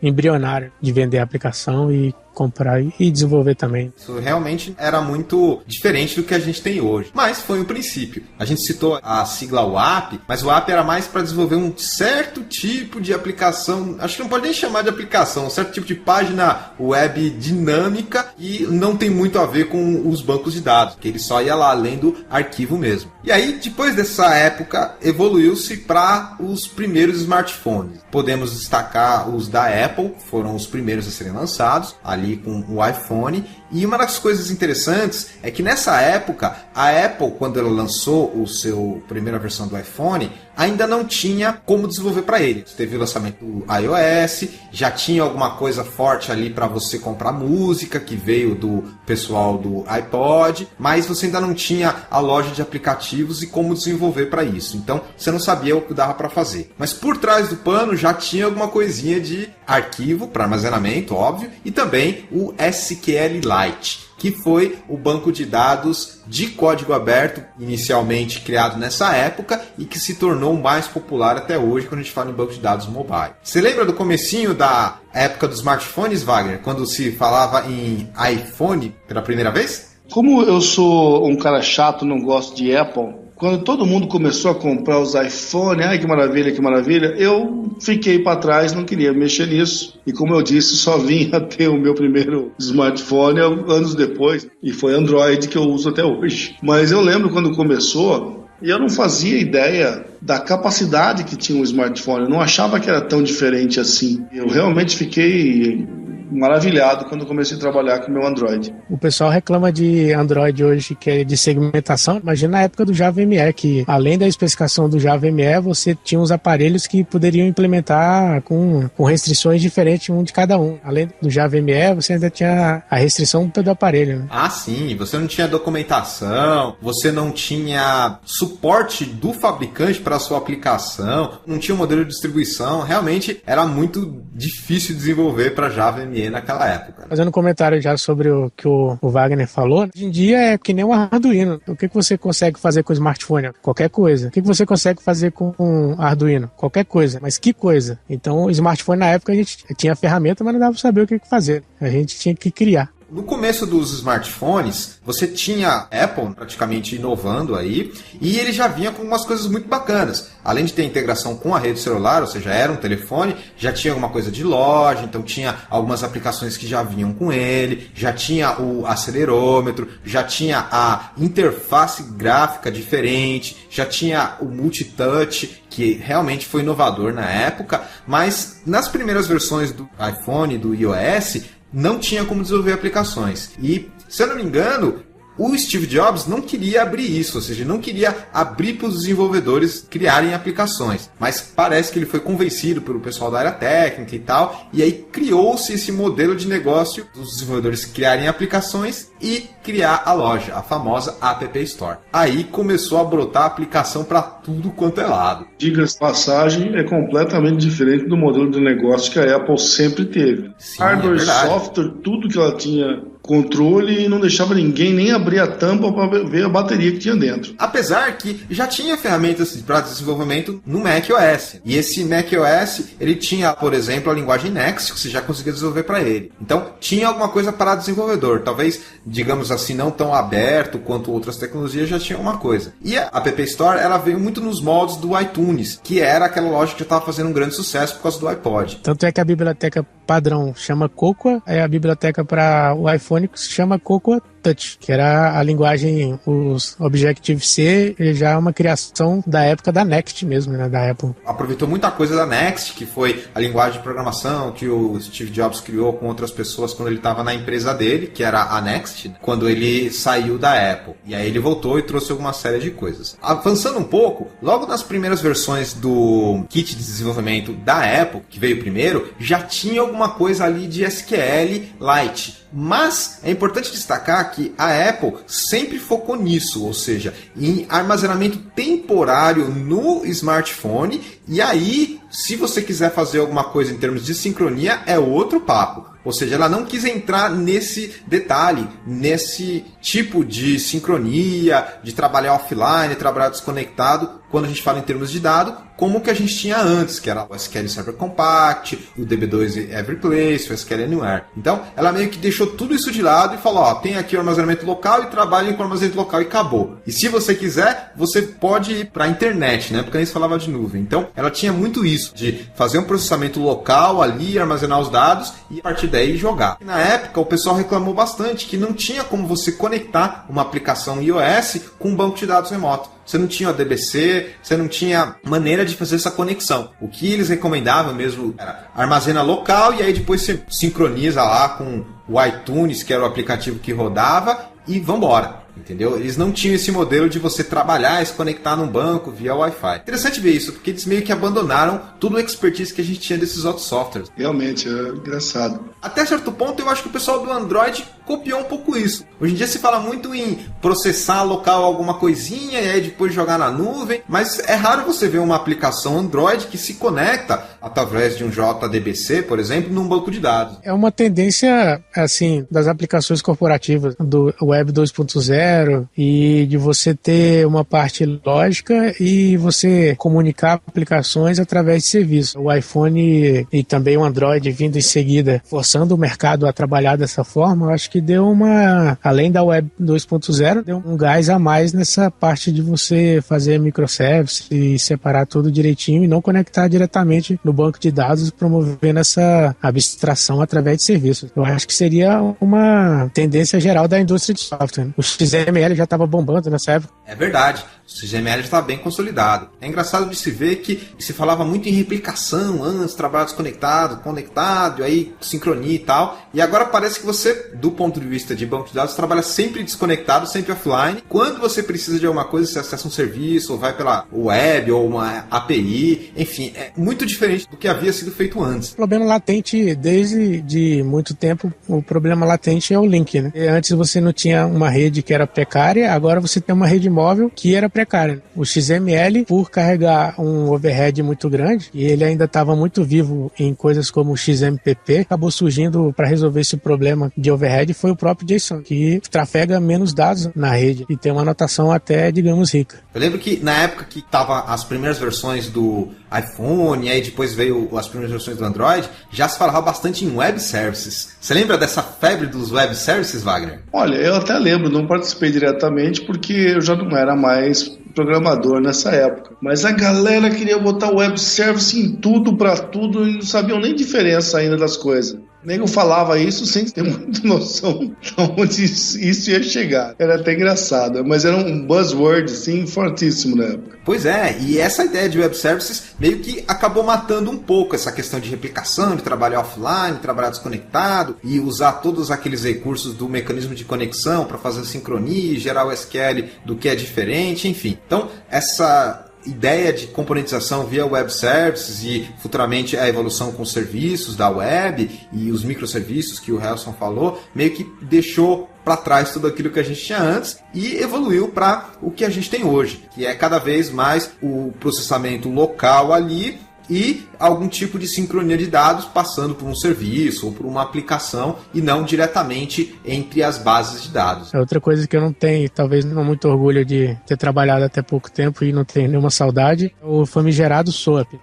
embrionário de vender a aplicação e comprar e desenvolver também. Isso realmente era muito diferente do que a gente tem hoje. Mas foi o princípio. A gente citou a sigla WAP, mas o WAP era mais para desenvolver um certo tipo de aplicação, acho que não pode nem chamar de aplicação, um certo tipo de página web dinâmica, e não tem muito a ver com os bancos de dados, que ele só ia lá lendo arquivo mesmo. E aí, depois dessa época, evoluiu-se para os primeiros smartphones. Podemos destacar os da Apple, foram os primeiros a serem lançados, ali com o iPhone. E uma das coisas interessantes é que nessa época, a Apple, quando ela lançou a primeira versão do iPhone, ainda não tinha como desenvolver para ele. Teve o lançamento do iOS, já tinha alguma coisa forte ali para você comprar música, que veio do pessoal do iPod, mas você ainda não tinha a loja de aplicativos e como desenvolver para isso. Então, você não sabia o que dava para fazer. Mas por trás do pano já tinha alguma coisinha de arquivo para armazenamento, óbvio, e também o SQLite, que foi o banco de dados de código aberto, inicialmente criado nessa época e que se tornou o mais popular até hoje quando a gente fala em banco de dados mobile. Você lembra do comecinho da época dos smartphones, Wagner, quando se falava em iPhone pela primeira vez? Como eu sou um cara chato, não gosto de Apple, quando todo mundo começou a comprar os iPhone, ai que maravilha, eu fiquei para trás, não queria mexer nisso. E como eu disse, só vim a ter o meu primeiro smartphone anos depois, e foi Android que eu uso até hoje. Mas eu lembro quando começou, e eu não fazia ideia da capacidade que tinha um smartphone, eu não achava que era tão diferente assim. Eu realmente fiquei maravilhado quando comecei a trabalhar com o meu Android. O pessoal reclama de Android hoje que é de segmentação. Imagina na época do Java ME, que além da especificação do Java ME, você tinha uns aparelhos que poderiam implementar com restrições diferentes, um de cada um. Além do Java ME, você ainda tinha a restrição do aparelho, né? Ah, sim. Você não tinha documentação, você não tinha suporte do fabricante para a sua aplicação, não tinha um modelo de distribuição. Realmente era muito difícil desenvolver para Java ME naquela época. Fazendo um comentário já sobre o que o Wagner falou, hoje em dia é que nem um Arduino. O que você consegue fazer com o smartphone? Qualquer coisa. O que você consegue fazer com um Arduino? Qualquer coisa. Mas que coisa? Então, o smartphone na época a gente tinha a ferramenta, mas não dava pra saber o que fazer. A gente tinha que criar. No começo dos smartphones, você tinha a Apple praticamente inovando aí, e ele já vinha com umas coisas muito bacanas. Além de ter integração com a rede celular, ou seja, era um telefone, já tinha alguma coisa de loja, então tinha algumas aplicações que já vinham com ele, já tinha o acelerômetro, já tinha a interface gráfica diferente, já tinha o multitouch, que realmente foi inovador na época, mas nas primeiras versões do iPhone e do iOS, não tinha como desenvolver aplicações. E, se eu não me engano, o Steve Jobs não queria abrir isso, ou seja, não queria abrir para os desenvolvedores criarem aplicações. Mas parece que ele foi convencido pelo pessoal da área técnica e tal, e aí criou-se esse modelo de negócio dos desenvolvedores criarem aplicações e criar a loja, a famosa App Store. Aí começou a brotar aplicação para tudo quanto é lado. Diga-se de passagem, é completamente diferente do modelo de negócio que a Apple sempre teve. Sim, hardware, software, tudo que ela tinha controle e não deixava ninguém nem abrir a tampa para ver a bateria que tinha dentro. Apesar que já tinha ferramentas para desenvolvimento no macOS. E esse macOS, ele tinha, por exemplo, a linguagem Next, que você já conseguia desenvolver para ele. Então, tinha alguma coisa para desenvolvedor. Talvez, digamos assim, não tão aberto quanto outras tecnologias, já tinha alguma coisa. E a App Store, ela veio muito nos moldes do iTunes, que era aquela loja que já estava fazendo um grande sucesso por causa do iPod. Tanto é que a biblioteca padrão chama Cocoa, aí a biblioteca para o iPhone se chama Cocoa Touch, que era a linguagem, os Objective-C, já é uma criação da época da Next mesmo, né, da Apple. Aproveitou muita coisa da Next, que foi a linguagem de programação que o Steve Jobs criou com outras pessoas quando ele estava na empresa dele, que era a Next, quando ele saiu da Apple. E aí ele voltou e trouxe alguma série de coisas. Avançando um pouco, logo nas primeiras versões do kit de desenvolvimento da Apple, que veio primeiro, já tinha alguma coisa ali de SQLite. Mas é importante destacar que a Apple sempre focou nisso, ou seja, em armazenamento temporário no smartphone, e aí, se você quiser fazer alguma coisa em termos de sincronia, é outro papo. Ou seja, ela não quis entrar nesse detalhe, nesse tipo de sincronia, de trabalhar offline, trabalhar desconectado, quando a gente fala em termos de dado, como o que a gente tinha antes, que era o SQL Server Compact, o DB2 Everyplace, o SQL Anywhere. Então, ela meio que deixou tudo isso de lado e falou, ó, tem aqui o armazenamento local e trabalhem com o armazenamento local e acabou. E se você quiser, você pode ir para a internet, né? Porque antes falava de nuvem. Então, ela tinha muito isso, de fazer um processamento local ali, armazenar os dados e a partir daí jogar. Na época, o pessoal reclamou bastante que não tinha como você conectar uma aplicação iOS com um banco de dados remoto. Você não tinha o DBC, você não tinha maneira de fazer essa conexão. O que eles recomendavam mesmo era armazena local e aí depois você sincroniza lá com o iTunes, que era o aplicativo que rodava, e vambora. Entendeu? Eles não tinham esse modelo de você trabalhar e se conectar num banco via Wi-Fi. Interessante ver isso, porque eles meio que abandonaram todo o expertise que a gente tinha desses outros softwares. Realmente, é engraçado. Até certo ponto, eu acho que o pessoal do Android copiou um pouco isso. Hoje em dia se fala muito em processar local alguma coisinha e aí depois jogar na nuvem, mas é raro você ver uma aplicação Android que se conecta através de um JDBC, por exemplo, num banco de dados. É uma tendência, assim, das aplicações corporativas do Web 2.0 e de você ter uma parte lógica e você comunicar aplicações através de serviço. O iPhone e também o Android vindo em seguida, forçando o mercado a trabalhar dessa forma, eu acho que deu uma, além da Web 2.0, deu um gás a mais nessa parte de você fazer microservice e separar tudo direitinho e não conectar diretamente no banco de dados, promovendo essa abstração através de serviços. Eu acho que seria uma tendência geral da indústria de software. O XML já estava bombando nessa época. É verdade. O XML já está bem consolidado. É engraçado de se ver que se falava muito em replicação antes, trabalho desconectado, conectado, e aí sincronia e tal. E agora parece que você, do ponto de vista de banco de dados, trabalha sempre desconectado, sempre offline. Quando você precisa de alguma coisa, você acessa um serviço, ou vai pela web, ou uma API. Enfim, é muito diferente do que havia sido feito antes. O problema latente, desde de muito tempo, o problema latente é o link, né? Antes você não tinha uma rede que era era precária, agora você tem uma rede móvel que era precária. O XML, por carregar um overhead muito grande, e ele ainda estava muito vivo em coisas como o XMPP, acabou surgindo para resolver esse problema de overhead, foi o próprio JSON, que trafega menos dados na rede e tem uma anotação até, digamos, rica. Eu lembro que na época que tava as primeiras versões do iPhone, e aí depois veio as primeiras versões do Android, já se falava bastante em web services. Você lembra dessa febre dos web services, Wagner? Olha, eu até lembro, não participei diretamente porque eu já não era mais programador nessa época. Mas a galera queria botar web service em tudo, pra tudo, e não sabiam nem diferença ainda das coisas. O nego falava isso sem ter muita noção de onde isso ia chegar. Era até engraçado, mas era um buzzword, assim, fortíssimo na época. Pois é, e essa ideia de web services meio que acabou matando um pouco essa questão de replicação, de trabalhar offline, trabalhar desconectado e usar todos aqueles recursos do mecanismo de conexão para fazer sincronia, gerar o SQL do que é diferente, enfim. Então, essa ideia de componentização via web services e futuramente a evolução com os serviços da web e os microserviços que o Helson falou, meio que deixou para trás tudo aquilo que a gente tinha antes e evoluiu para o que a gente tem hoje, que é cada vez mais o processamento local ali e algum tipo de sincronia de dados passando por um serviço ou por uma aplicação e não diretamente entre as bases de dados. É outra coisa que eu não tenho, talvez não muito orgulho de ter trabalhado até pouco tempo e não tenho nenhuma saudade, é o famigerado SOAP.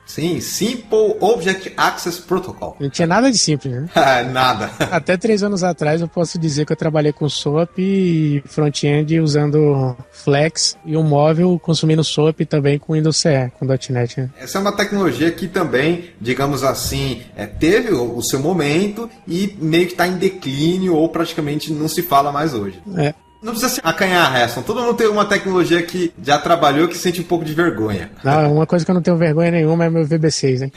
Sim, Simple Object Access Protocol. Não tinha nada de simples, né? Nada. Até 3 anos atrás eu posso dizer que eu trabalhei com SOAP e front-end usando Flex e um móvel consumindo SOAP também com Windows CE, com .NET. Né? Essa é uma tecnologia que também, digamos assim, teve o seu momento e meio que está em declínio ou praticamente não se fala mais hoje. Não precisa se acanhar, Helson. Todo mundo tem uma tecnologia que já trabalhou que sente um pouco de vergonha. Não, uma coisa que eu não tenho vergonha nenhuma é meu VB6, hein?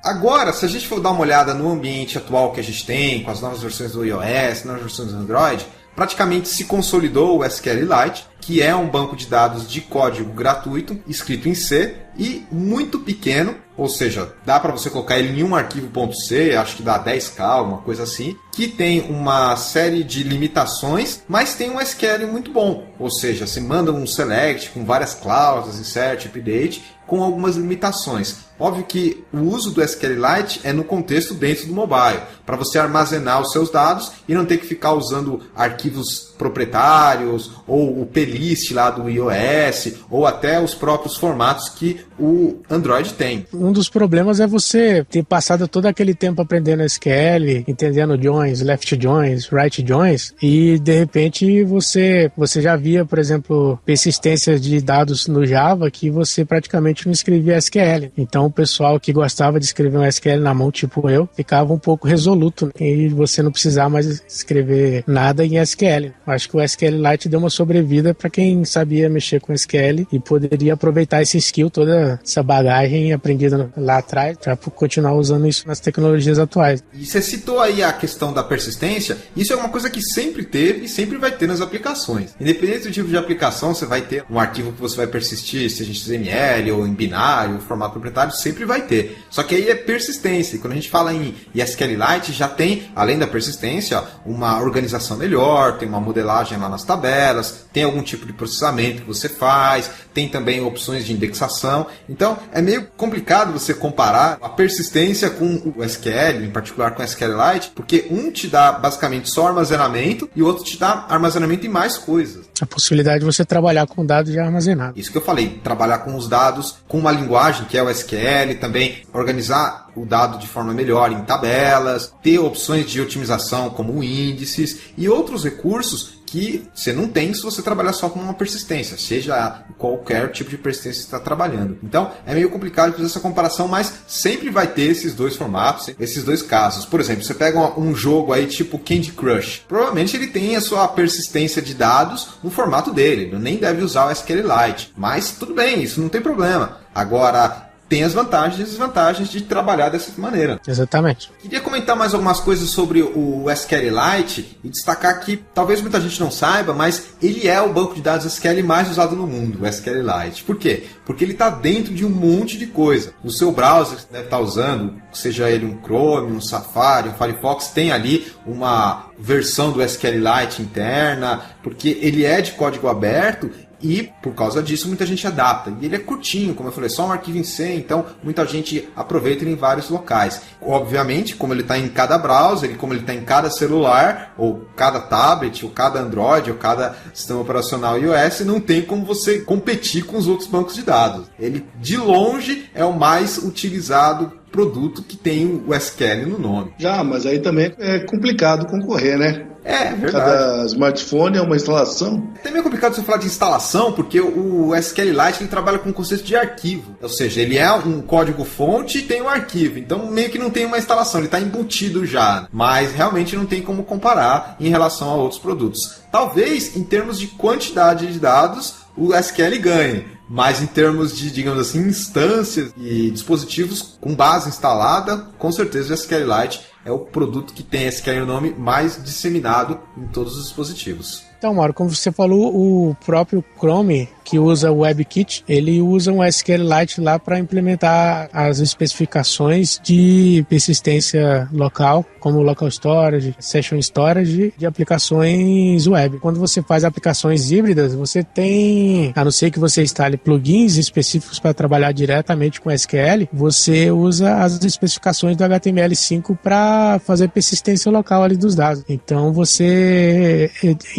Agora, se a gente for dar uma olhada no ambiente atual que a gente tem, com as novas versões do iOS, novas versões do Android, praticamente se consolidou o SQLite, que é um banco de dados de código gratuito, escrito em C, e muito pequeno, ou seja, dá para você colocar ele em um arquivo .c, acho que dá 10K, uma coisa assim, que tem uma série de limitações, mas tem um SQL muito bom, ou seja, você manda um select com várias cláusulas, insert, update, com algumas limitações. Óbvio que o uso do SQLite é no contexto dentro do mobile, para você armazenar os seus dados e não ter que ficar usando arquivos proprietários ou o plist lá do iOS ou até os próprios formatos que o Android tem. Um dos problemas é você ter passado todo aquele tempo aprendendo SQL, entendendo joins, left joins, right joins, e de repente você já via, por exemplo, persistências de dados no Java que você praticamente não escrevia SQL. Então o pessoal que gostava de escrever um SQL na mão, tipo eu, ficava um pouco resoluto e você não precisava mais escrever nada em SQL. Acho que o SQLite deu uma sobrevida para quem sabia mexer com SQL e poderia aproveitar esse skill, toda essa bagagem aprendida lá atrás, para continuar usando isso nas tecnologias atuais. E você citou aí a questão da persistência, isso é uma coisa que sempre teve e sempre vai ter nas aplicações. Independente do tipo de aplicação, você vai ter um arquivo que você vai persistir, seja em XML ou em binário, formato proprietário, sempre vai ter. Só que aí é persistência. E quando a gente fala em SQLite, já tem, além da persistência, uma organização melhor, tem uma modelagem lá nas tabelas, tem algum tipo de processamento que você faz, tem também opções de indexação. Então, é meio complicado você comparar a persistência com o SQL, em particular com o SQLite, porque um te dá basicamente só armazenamento e o outro te dá armazenamento em mais coisas. A possibilidade de você trabalhar com dados já armazenados. Isso que eu falei, trabalhar com os dados com uma linguagem que é o SQL, também organizar o dado de forma melhor em tabelas, ter opções de otimização como índices e outros recursos que você não tem se você trabalhar só com uma persistência, seja qualquer tipo de persistência que você está trabalhando. Então, é meio complicado fazer essa comparação, mas sempre vai ter esses dois formatos, esses dois casos. Por exemplo, você pega um jogo aí tipo Candy Crush. Provavelmente ele tem a sua persistência de dados no formato dele, ele nem deve usar o SQLite. Mas tudo bem, isso não tem problema. Agora, tem as vantagens e desvantagens de trabalhar dessa maneira. Exatamente. Queria comentar mais algumas coisas sobre o SQLite e destacar que talvez muita gente não saiba, mas ele é o banco de dados SQL mais usado no mundo, o SQLite. Por quê? Porque ele está dentro de um monte de coisa. No seu browser que você deve estar usando, seja ele um Chrome, um Safari, um Firefox, tem ali uma versão do SQLite interna, porque ele é de código aberto. E, por causa disso, muita gente adapta. E ele é curtinho, como eu falei, só um arquivo em C, então muita gente aproveita ele em vários locais. Obviamente, como ele está em cada browser, e como ele está em cada celular, ou cada tablet, ou cada Android, ou cada sistema operacional iOS, não tem como você competir com os outros bancos de dados. Ele, de longe, é o mais utilizado produto que tem o SQL no nome. Já, mas aí também é complicado concorrer, né? É verdade. Cada smartphone é uma instalação. É meio complicado você falar de instalação, porque o SQLite ele trabalha com o conceito de arquivo. Ou seja, ele é um código-fonte e tem um arquivo. Então, meio que não tem uma instalação, ele está embutido já. Mas, realmente, não tem como comparar em relação a outros produtos. Talvez, em termos de quantidade de dados, o SQL ganhe. Mas em termos de, digamos assim, instâncias e dispositivos com base instalada, com certeza o SQLite é o produto que tem SQL no nome mais disseminado em todos os dispositivos. Então, Mauro, como você falou, o próprio Chrome, que usa o WebKit, ele usa um SQLite lá para implementar as especificações de persistência local, como local storage, session storage, de aplicações web. Quando você faz aplicações híbridas, você tem, a não ser que você instale plugins específicos para trabalhar diretamente com SQL, você usa as especificações do HTML5 para fazer persistência local ali dos dados. Então, você,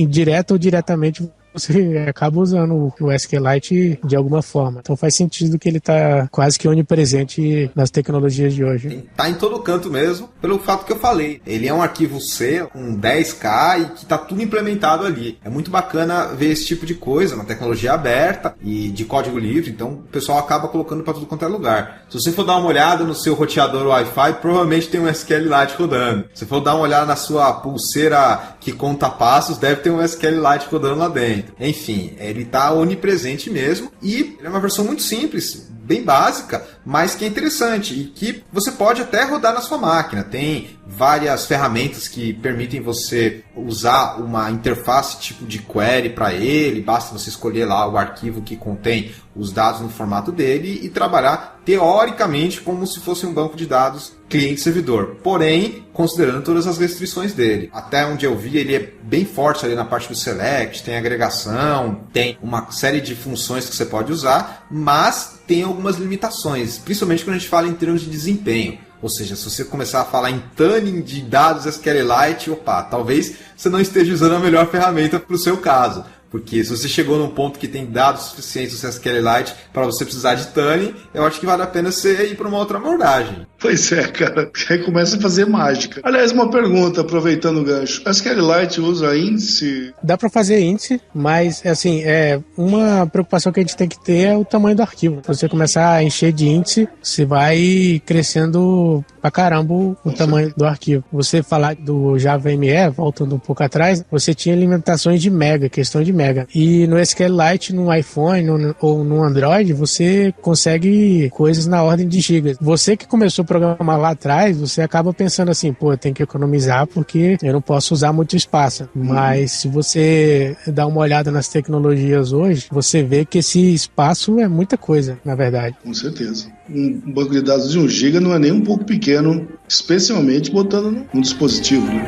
direto ou diretamente, você acaba usando o SQLite de alguma forma. Então faz sentido que ele está quase que onipresente nas tecnologias de hoje. Está em todo canto mesmo, pelo fato que eu falei. Ele é um arquivo C com 10K e que está tudo implementado ali. É muito bacana ver esse tipo de coisa, uma tecnologia aberta e de código livre, então o pessoal acaba colocando para tudo quanto é lugar. Se você for dar uma olhada no seu roteador Wi-Fi, provavelmente tem um SQLite rodando. Se for dar uma olhada na sua pulseira que conta passos, deve ter um SQLite rodando lá dentro. Enfim, ele está onipresente mesmo e ele é uma versão muito simples, bem básica, mas que é interessante e que você pode até rodar na sua máquina. Tem várias ferramentas que permitem você usar uma interface tipo de query para ele, basta você escolher lá o arquivo que contém os dados no formato dele e trabalhar teoricamente como se fosse um banco de dados cliente-servidor, porém considerando todas as restrições dele. Até onde eu vi, ele é bem forte ali na parte do select, tem agregação, tem uma série de funções que você pode usar, mas tem algumas limitações, principalmente quando a gente fala em termos de desempenho. Ou seja, se você começar a falar em tuning de dados SQLite, talvez você não esteja usando a melhor ferramenta para o seu caso. Porque se você chegou num ponto que tem dados suficientes no SQLite para você precisar de tuning, eu acho que vale a pena você ir para uma outra abordagem. Pois é, cara. Aí começa a fazer mágica. Aliás, uma pergunta, aproveitando o gancho. A SQLite usa índice? Dá para fazer índice, mas assim, uma preocupação que a gente tem que ter é o tamanho do arquivo. Se você começar a encher de índice, você vai crescendo pra caramba o tamanho do arquivo. Você falar do Java ME, voltando um pouco atrás, você tinha limitações de mega, questão de mega. E no SQLite, no iPhone ou no Android, você consegue coisas na ordem de gigas. Você que começou a programar lá atrás, você acaba pensando assim, eu tenho que economizar porque eu não posso usar muito espaço. Mas se você dá uma olhada nas tecnologias hoje, você vê que esse espaço é muita coisa, na verdade. Com certeza. Um banco de dados de 1 GB não é nem um pouco pequeno, especialmente botando no dispositivo, né?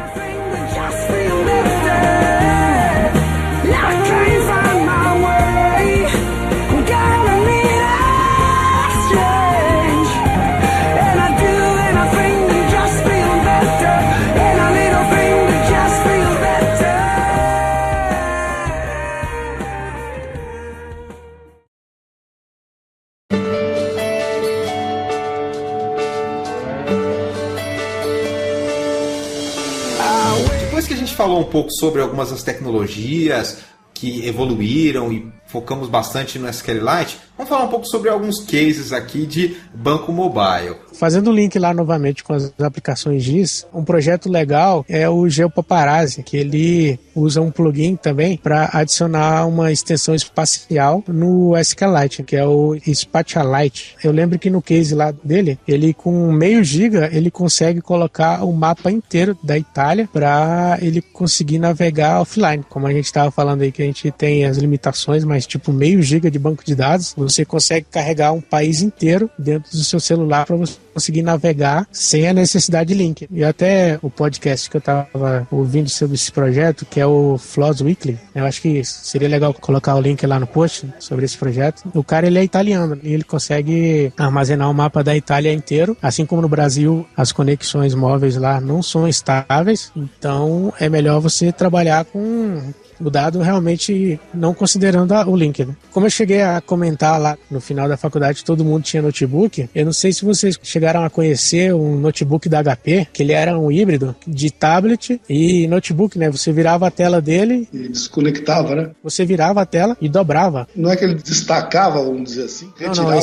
Falou um pouco sobre algumas das tecnologias que evoluíram e focamos bastante no SQLite. Vamos falar um pouco sobre alguns cases aqui de banco mobile. Fazendo o link lá novamente com as aplicações GIS, um projeto legal é o GeoPaparazzi, que ele usa um plugin também para adicionar uma extensão espacial no SQLite, que é o Spatialite. Eu lembro que no case lá dele, ele com meio giga, ele consegue colocar o mapa inteiro da Itália para ele conseguir navegar offline. Como a gente estava falando aí que a gente tem as limitações, mas tipo meio giga de banco de dados, você consegue carregar um país inteiro dentro do seu celular para você conseguir navegar sem a necessidade de link. E até o podcast que eu estava ouvindo sobre esse projeto, que é o Floss Weekly, eu acho que seria legal colocar o link lá no post sobre esse projeto. O cara, ele é italiano e ele consegue armazenar o mapa da Itália inteiro, assim como no Brasil as conexões móveis lá não são estáveis, então é melhor você trabalhar com o dado realmente não considerando o link, né? Como eu cheguei a comentar lá no final da faculdade, todo mundo tinha notebook. Eu não sei se vocês chegaram a conhecer um notebook da HP, que ele era um híbrido de tablet e notebook, né? Você virava a tela dele e desconectava, né? Você virava a tela e dobrava. Não é que ele destacava, vamos dizer assim? Retirava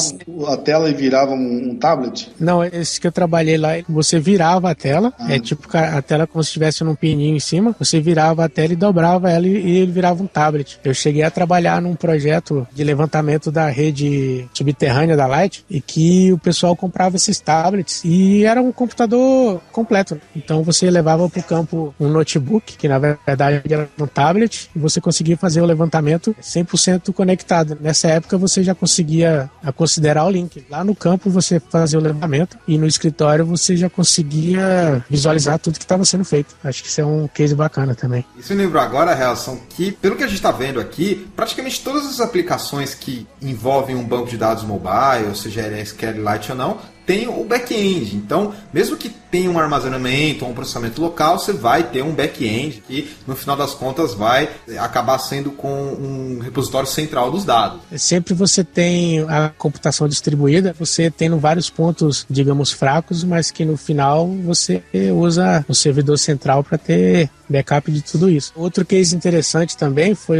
a tela e virava um tablet? Não, esse que eu trabalhei lá, você virava a tela, é tipo a tela como se estivesse num pininho em cima, você virava a tela e dobrava ela e ele virava um tablet. Eu cheguei a trabalhar num projeto de levantamento da rede subterrânea da Light e que o pessoal comprava esses tablets e era um computador completo. Então você levava para o campo um notebook, que na verdade era um tablet, e você conseguia fazer o levantamento 100% conectado. Nessa época você já conseguia considerar o link. Lá no campo você fazia o levantamento e no escritório você já conseguia visualizar tudo que estava sendo feito. Acho que isso é um case bacana também. Isso me lembrou agora, Helson, que, pelo que a gente está vendo aqui, praticamente todas as aplicações que envolvem um banco de dados mobile, seja ele SQLite ou não, tem o back-end. Então, mesmo que tenha um armazenamento ou um processamento local, você vai ter um back-end que, no final das contas, vai acabar sendo com um repositório central dos dados. Sempre você tem a computação distribuída, você tendo vários pontos, digamos, fracos, mas que no final você usa o servidor central para ter backup de tudo isso. Outro case interessante também foi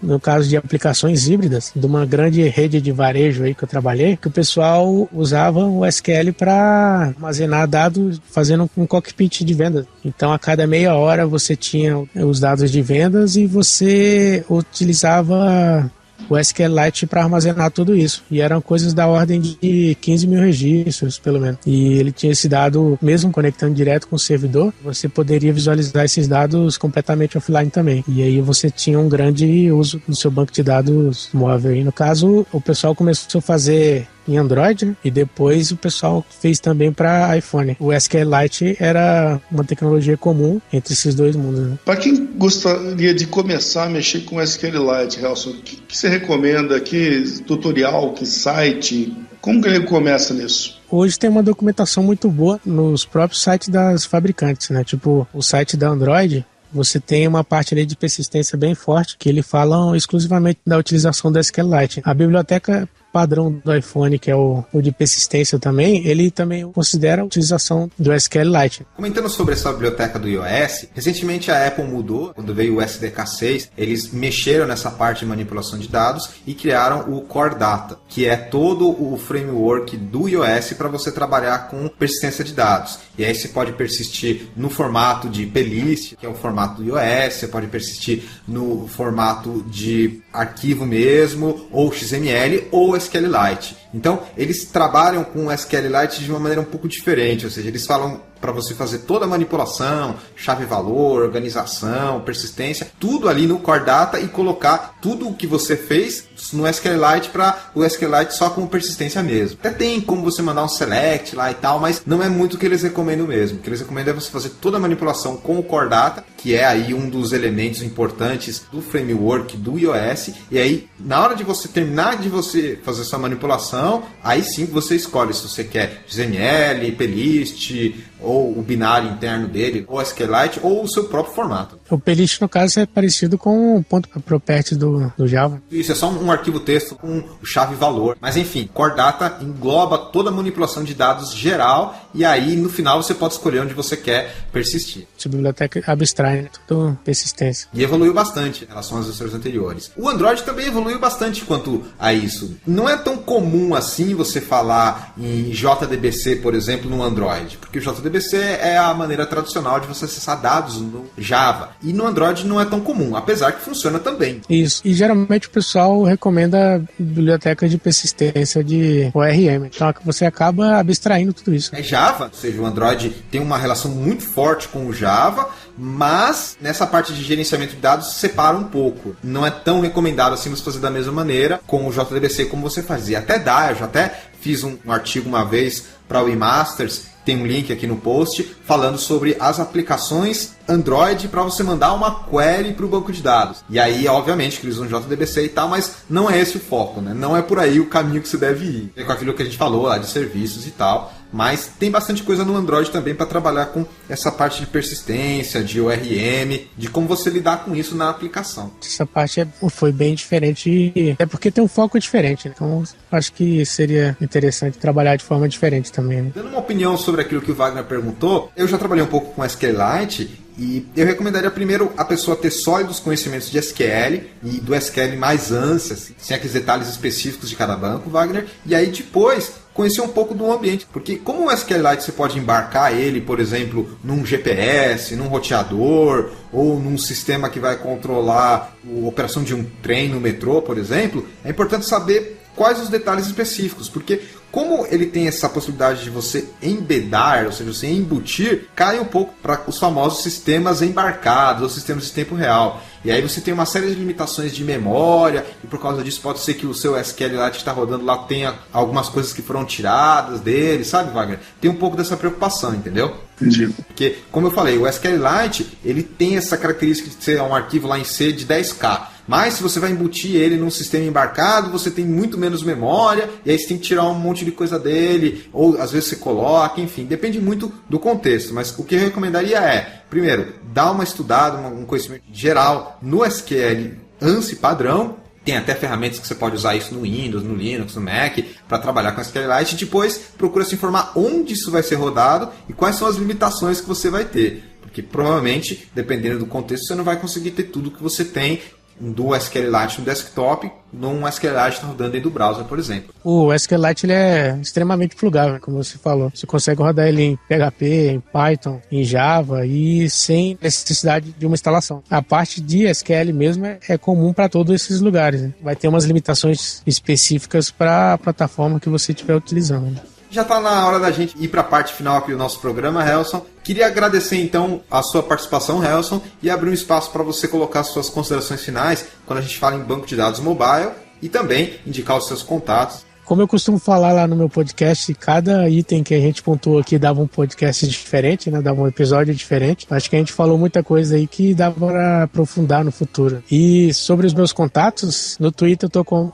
no caso de aplicações híbridas, de uma grande rede de varejo aí que eu trabalhei, que o pessoal usava o SQL para armazenar dados fazendo um cockpit de vendas. Então, a cada meia hora você tinha os dados de vendas e você utilizava o SQLite para armazenar tudo isso. E eram coisas da ordem de 15 mil registros, pelo menos. E ele tinha esse dado, mesmo conectando direto com o servidor, você poderia visualizar esses dados completamente offline também. E aí você tinha um grande uso do seu banco de dados móvel. E no caso, o pessoal começou a fazer em Android, né? E depois o pessoal fez também para iPhone. O SQLite era uma tecnologia comum entre esses dois mundos, né? Para quem gostaria de começar a mexer com SQLite, Helson, o que você recomenda? Que tutorial, que site? Como que ele começa nisso? Hoje tem uma documentação muito boa nos próprios sites das fabricantes, né? Tipo, o site da Android, você tem uma parte ali de persistência bem forte, que eles falam exclusivamente da utilização do SQLite. A biblioteca padrão do iPhone, que é o de persistência também, ele também considera a utilização do SQLite. Comentando sobre essa biblioteca do iOS, recentemente a Apple mudou, quando veio o SDK 6, eles mexeram nessa parte de manipulação de dados e criaram o Core Data, que é todo o framework do iOS para você trabalhar com persistência de dados. E aí você pode persistir no formato de plist, que é o formato do iOS, você pode persistir no formato de arquivo mesmo, ou XML, ou SQLite. Então, eles trabalham com o SQLite de uma maneira um pouco diferente, ou seja, eles falam para você fazer toda a manipulação, chave-valor, organização, persistência, tudo ali no Core Data e colocar tudo o que você fez no SQLite para o SQLite só como persistência mesmo. Até tem como você mandar um select lá e tal, mas não é muito o que eles recomendam mesmo. O que eles recomendam é você fazer toda a manipulação com o Core Data, que é aí um dos elementos importantes do framework do iOS, e aí na hora de você terminar de você fazer sua manipulação, aí sim você escolhe se você quer XML, plist, ou o binário interno dele, ou SQLite, ou o seu próprio formato. O plist, no caso, é parecido com o ponto property do Java. Isso, é só um arquivo texto com chave-valor. Mas enfim, Core Data engloba toda a manipulação de dados geral e aí no final você pode escolher onde você quer persistir. A biblioteca abstrai, né? Tudo persistência. E evoluiu bastante em relação às versões anteriores. O Android também evoluiu bastante quanto a isso. Não é tão comum assim você falar em JDBC, por exemplo, no Android, porque o JDBC é a maneira tradicional de você acessar dados no Java. E no Android não é tão comum, apesar que funciona também. Isso. E geralmente o pessoal recomenda biblioteca de persistência de ORM. Então você acaba abstraindo tudo isso. É Java, ou seja, o Android tem uma relação muito forte com o Java, mas nessa parte de gerenciamento de dados se separa um pouco. Não é tão recomendado assim você fazer da mesma maneira com o JDBC como você fazia. Até dá, eu já até fiz um artigo uma vez para o eMasters, tem um link aqui no post, falando sobre as aplicações Android para você mandar uma query para o banco de dados. E aí, obviamente, que eles usam JDBC e tal, mas não é esse o foco, né? Não é por aí o caminho que você deve ir. É com aquilo que a gente falou lá de serviços e tal, mas tem bastante coisa no Android também para trabalhar com essa parte de persistência, de ORM, de como você lidar com isso na aplicação. Essa parte foi bem diferente, é porque tem um foco diferente, né? Então acho que seria interessante trabalhar de forma diferente também, né? Dando uma opinião sobre aquilo que o Wagner perguntou, eu já trabalhei um pouco com SQLite e eu recomendaria primeiro a pessoa ter sólidos conhecimentos de SQL e do SQL mais ANSI, sem aqueles detalhes específicos de cada banco, Wagner, e aí depois conhecer um pouco do ambiente, porque como o SQLite você pode embarcar ele, por exemplo, num GPS, num roteador, ou num sistema que vai controlar a operação de um trem no metrô, por exemplo, é importante saber quais os detalhes específicos, porque como ele tem essa possibilidade de você embedar, ou seja, você embutir, cai um pouco para os famosos sistemas embarcados, ou sistemas de tempo real. E aí você tem uma série de limitações de memória, e por causa disso pode ser que o seu SQLite que está rodando lá tenha algumas coisas que foram tiradas dele, sabe, Wagner? Tem um pouco dessa preocupação, entendeu? Entendi. Porque, como eu falei, o SQLite, ele tem essa característica de ser um arquivo lá em C de 10K. Mas se você vai embutir ele num sistema embarcado, você tem muito menos memória, e aí você tem que tirar um monte de coisa dele, ou às vezes você coloca, enfim, depende muito do contexto. Mas o que eu recomendaria é, primeiro, dar uma estudada, um conhecimento geral no SQL ANSI padrão. Tem até ferramentas que você pode usar isso no Windows, no Linux, no Mac, para trabalhar com SQLite. E depois procura se informar onde isso vai ser rodado e quais são as limitações que você vai ter. Porque provavelmente, dependendo do contexto, você não vai conseguir ter tudo que você tem do SQLite no desktop, num SQLite que está rodando dentro do browser, por exemplo. O SQLite ele é extremamente plugável, como você falou. Você consegue rodar ele em PHP, em Python, em Java e sem necessidade de uma instalação. A parte de SQL mesmo é comum para todos esses lugares, né? Vai ter umas limitações específicas para a plataforma que você estiver utilizando, né? Já está na hora da gente ir para a parte final aqui do nosso programa, Helson. Queria agradecer então a sua participação, Helson, e abrir um espaço para você colocar suas considerações finais quando a gente fala em banco de dados mobile e também indicar os seus contatos. Como eu costumo falar lá no meu podcast, cada item que a gente pontuou aqui dava um podcast diferente, né? Dava um episódio diferente. Acho que a gente falou muita coisa aí que dá para aprofundar no futuro. E sobre os meus contatos, no Twitter eu tô com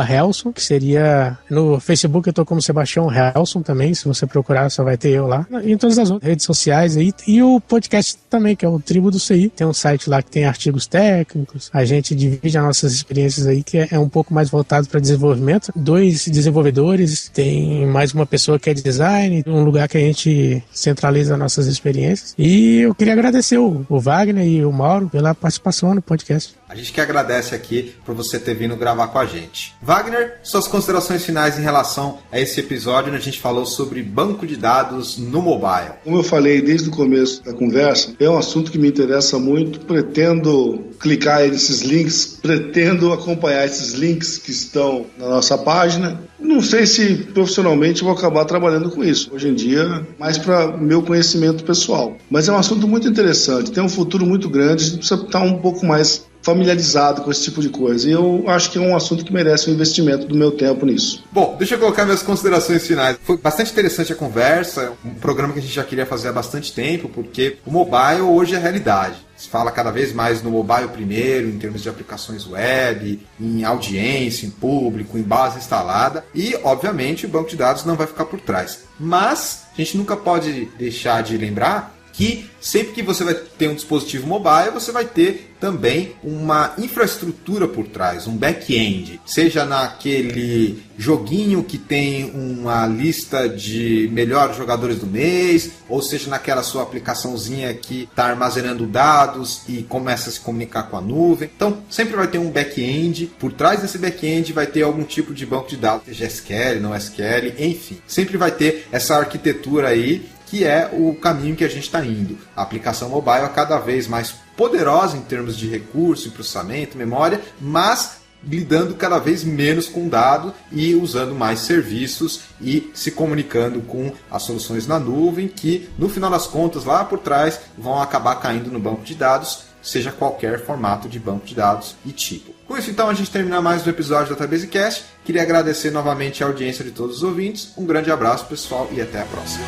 @Helson, que seria... No Facebook eu tô como Sebastião Helson também, se você procurar só vai ter eu lá. E em todas as outras redes sociais aí. E o podcast também, que é o Tribo do CI. Tem um site lá que tem artigos técnicos. A gente divide as nossas experiências aí, que é um pouco mais voltado para desenvolvimento. 2 desenvolvedores, tem mais uma pessoa que é de design, um lugar que a gente centraliza nossas experiências. E eu queria agradecer o Wagner e o Mauro pela participação no podcast. A gente que agradece aqui por você ter vindo gravar com a gente. Wagner, suas considerações finais em relação a esse episódio onde a gente falou sobre banco de dados no mobile. Como eu falei desde o começo da conversa, é um assunto que me interessa muito, pretendo clicar nesses links, pretendo acompanhar esses links que estão na nossa página. Não sei se profissionalmente vou acabar trabalhando com isso. Hoje em dia, mais para meu conhecimento pessoal. Mas é um assunto muito interessante, tem um futuro muito grande, a gente precisa estar um pouco mais familiarizado com esse tipo de coisa. E eu acho que é um assunto que merece um investimento do meu tempo nisso. Bom, deixa eu colocar minhas considerações finais. Foi bastante interessante a conversa, um programa que a gente já queria fazer há bastante tempo, porque o mobile hoje é realidade. Se fala cada vez mais no mobile primeiro, em termos de aplicações web, em audiência, em público, em base instalada. E, obviamente, o banco de dados não vai ficar por trás. Mas a gente nunca pode deixar de lembrar que sempre que você vai ter um dispositivo mobile, você vai ter também uma infraestrutura por trás, um back-end, seja naquele joguinho que tem uma lista de melhores jogadores do mês, ou seja naquela sua aplicaçãozinha que está armazenando dados e começa a se comunicar com a nuvem. Então sempre vai ter um back-end, por trás desse back-end vai ter algum tipo de banco de dados, seja SQL, não SQL, enfim, sempre vai ter essa arquitetura aí, que é o caminho que a gente está indo. A aplicação mobile é cada vez mais poderosa em termos de recurso, processamento, memória, mas lidando cada vez menos com dado e usando mais serviços e se comunicando com as soluções na nuvem, que no final das contas lá por trás vão acabar caindo no banco de dados, seja qualquer formato de banco de dados e tipo. Com isso, então, a gente termina mais um episódio do DatabaseCast. Queria agradecer novamente a audiência de todos os ouvintes. Um grande abraço, pessoal, e até a próxima.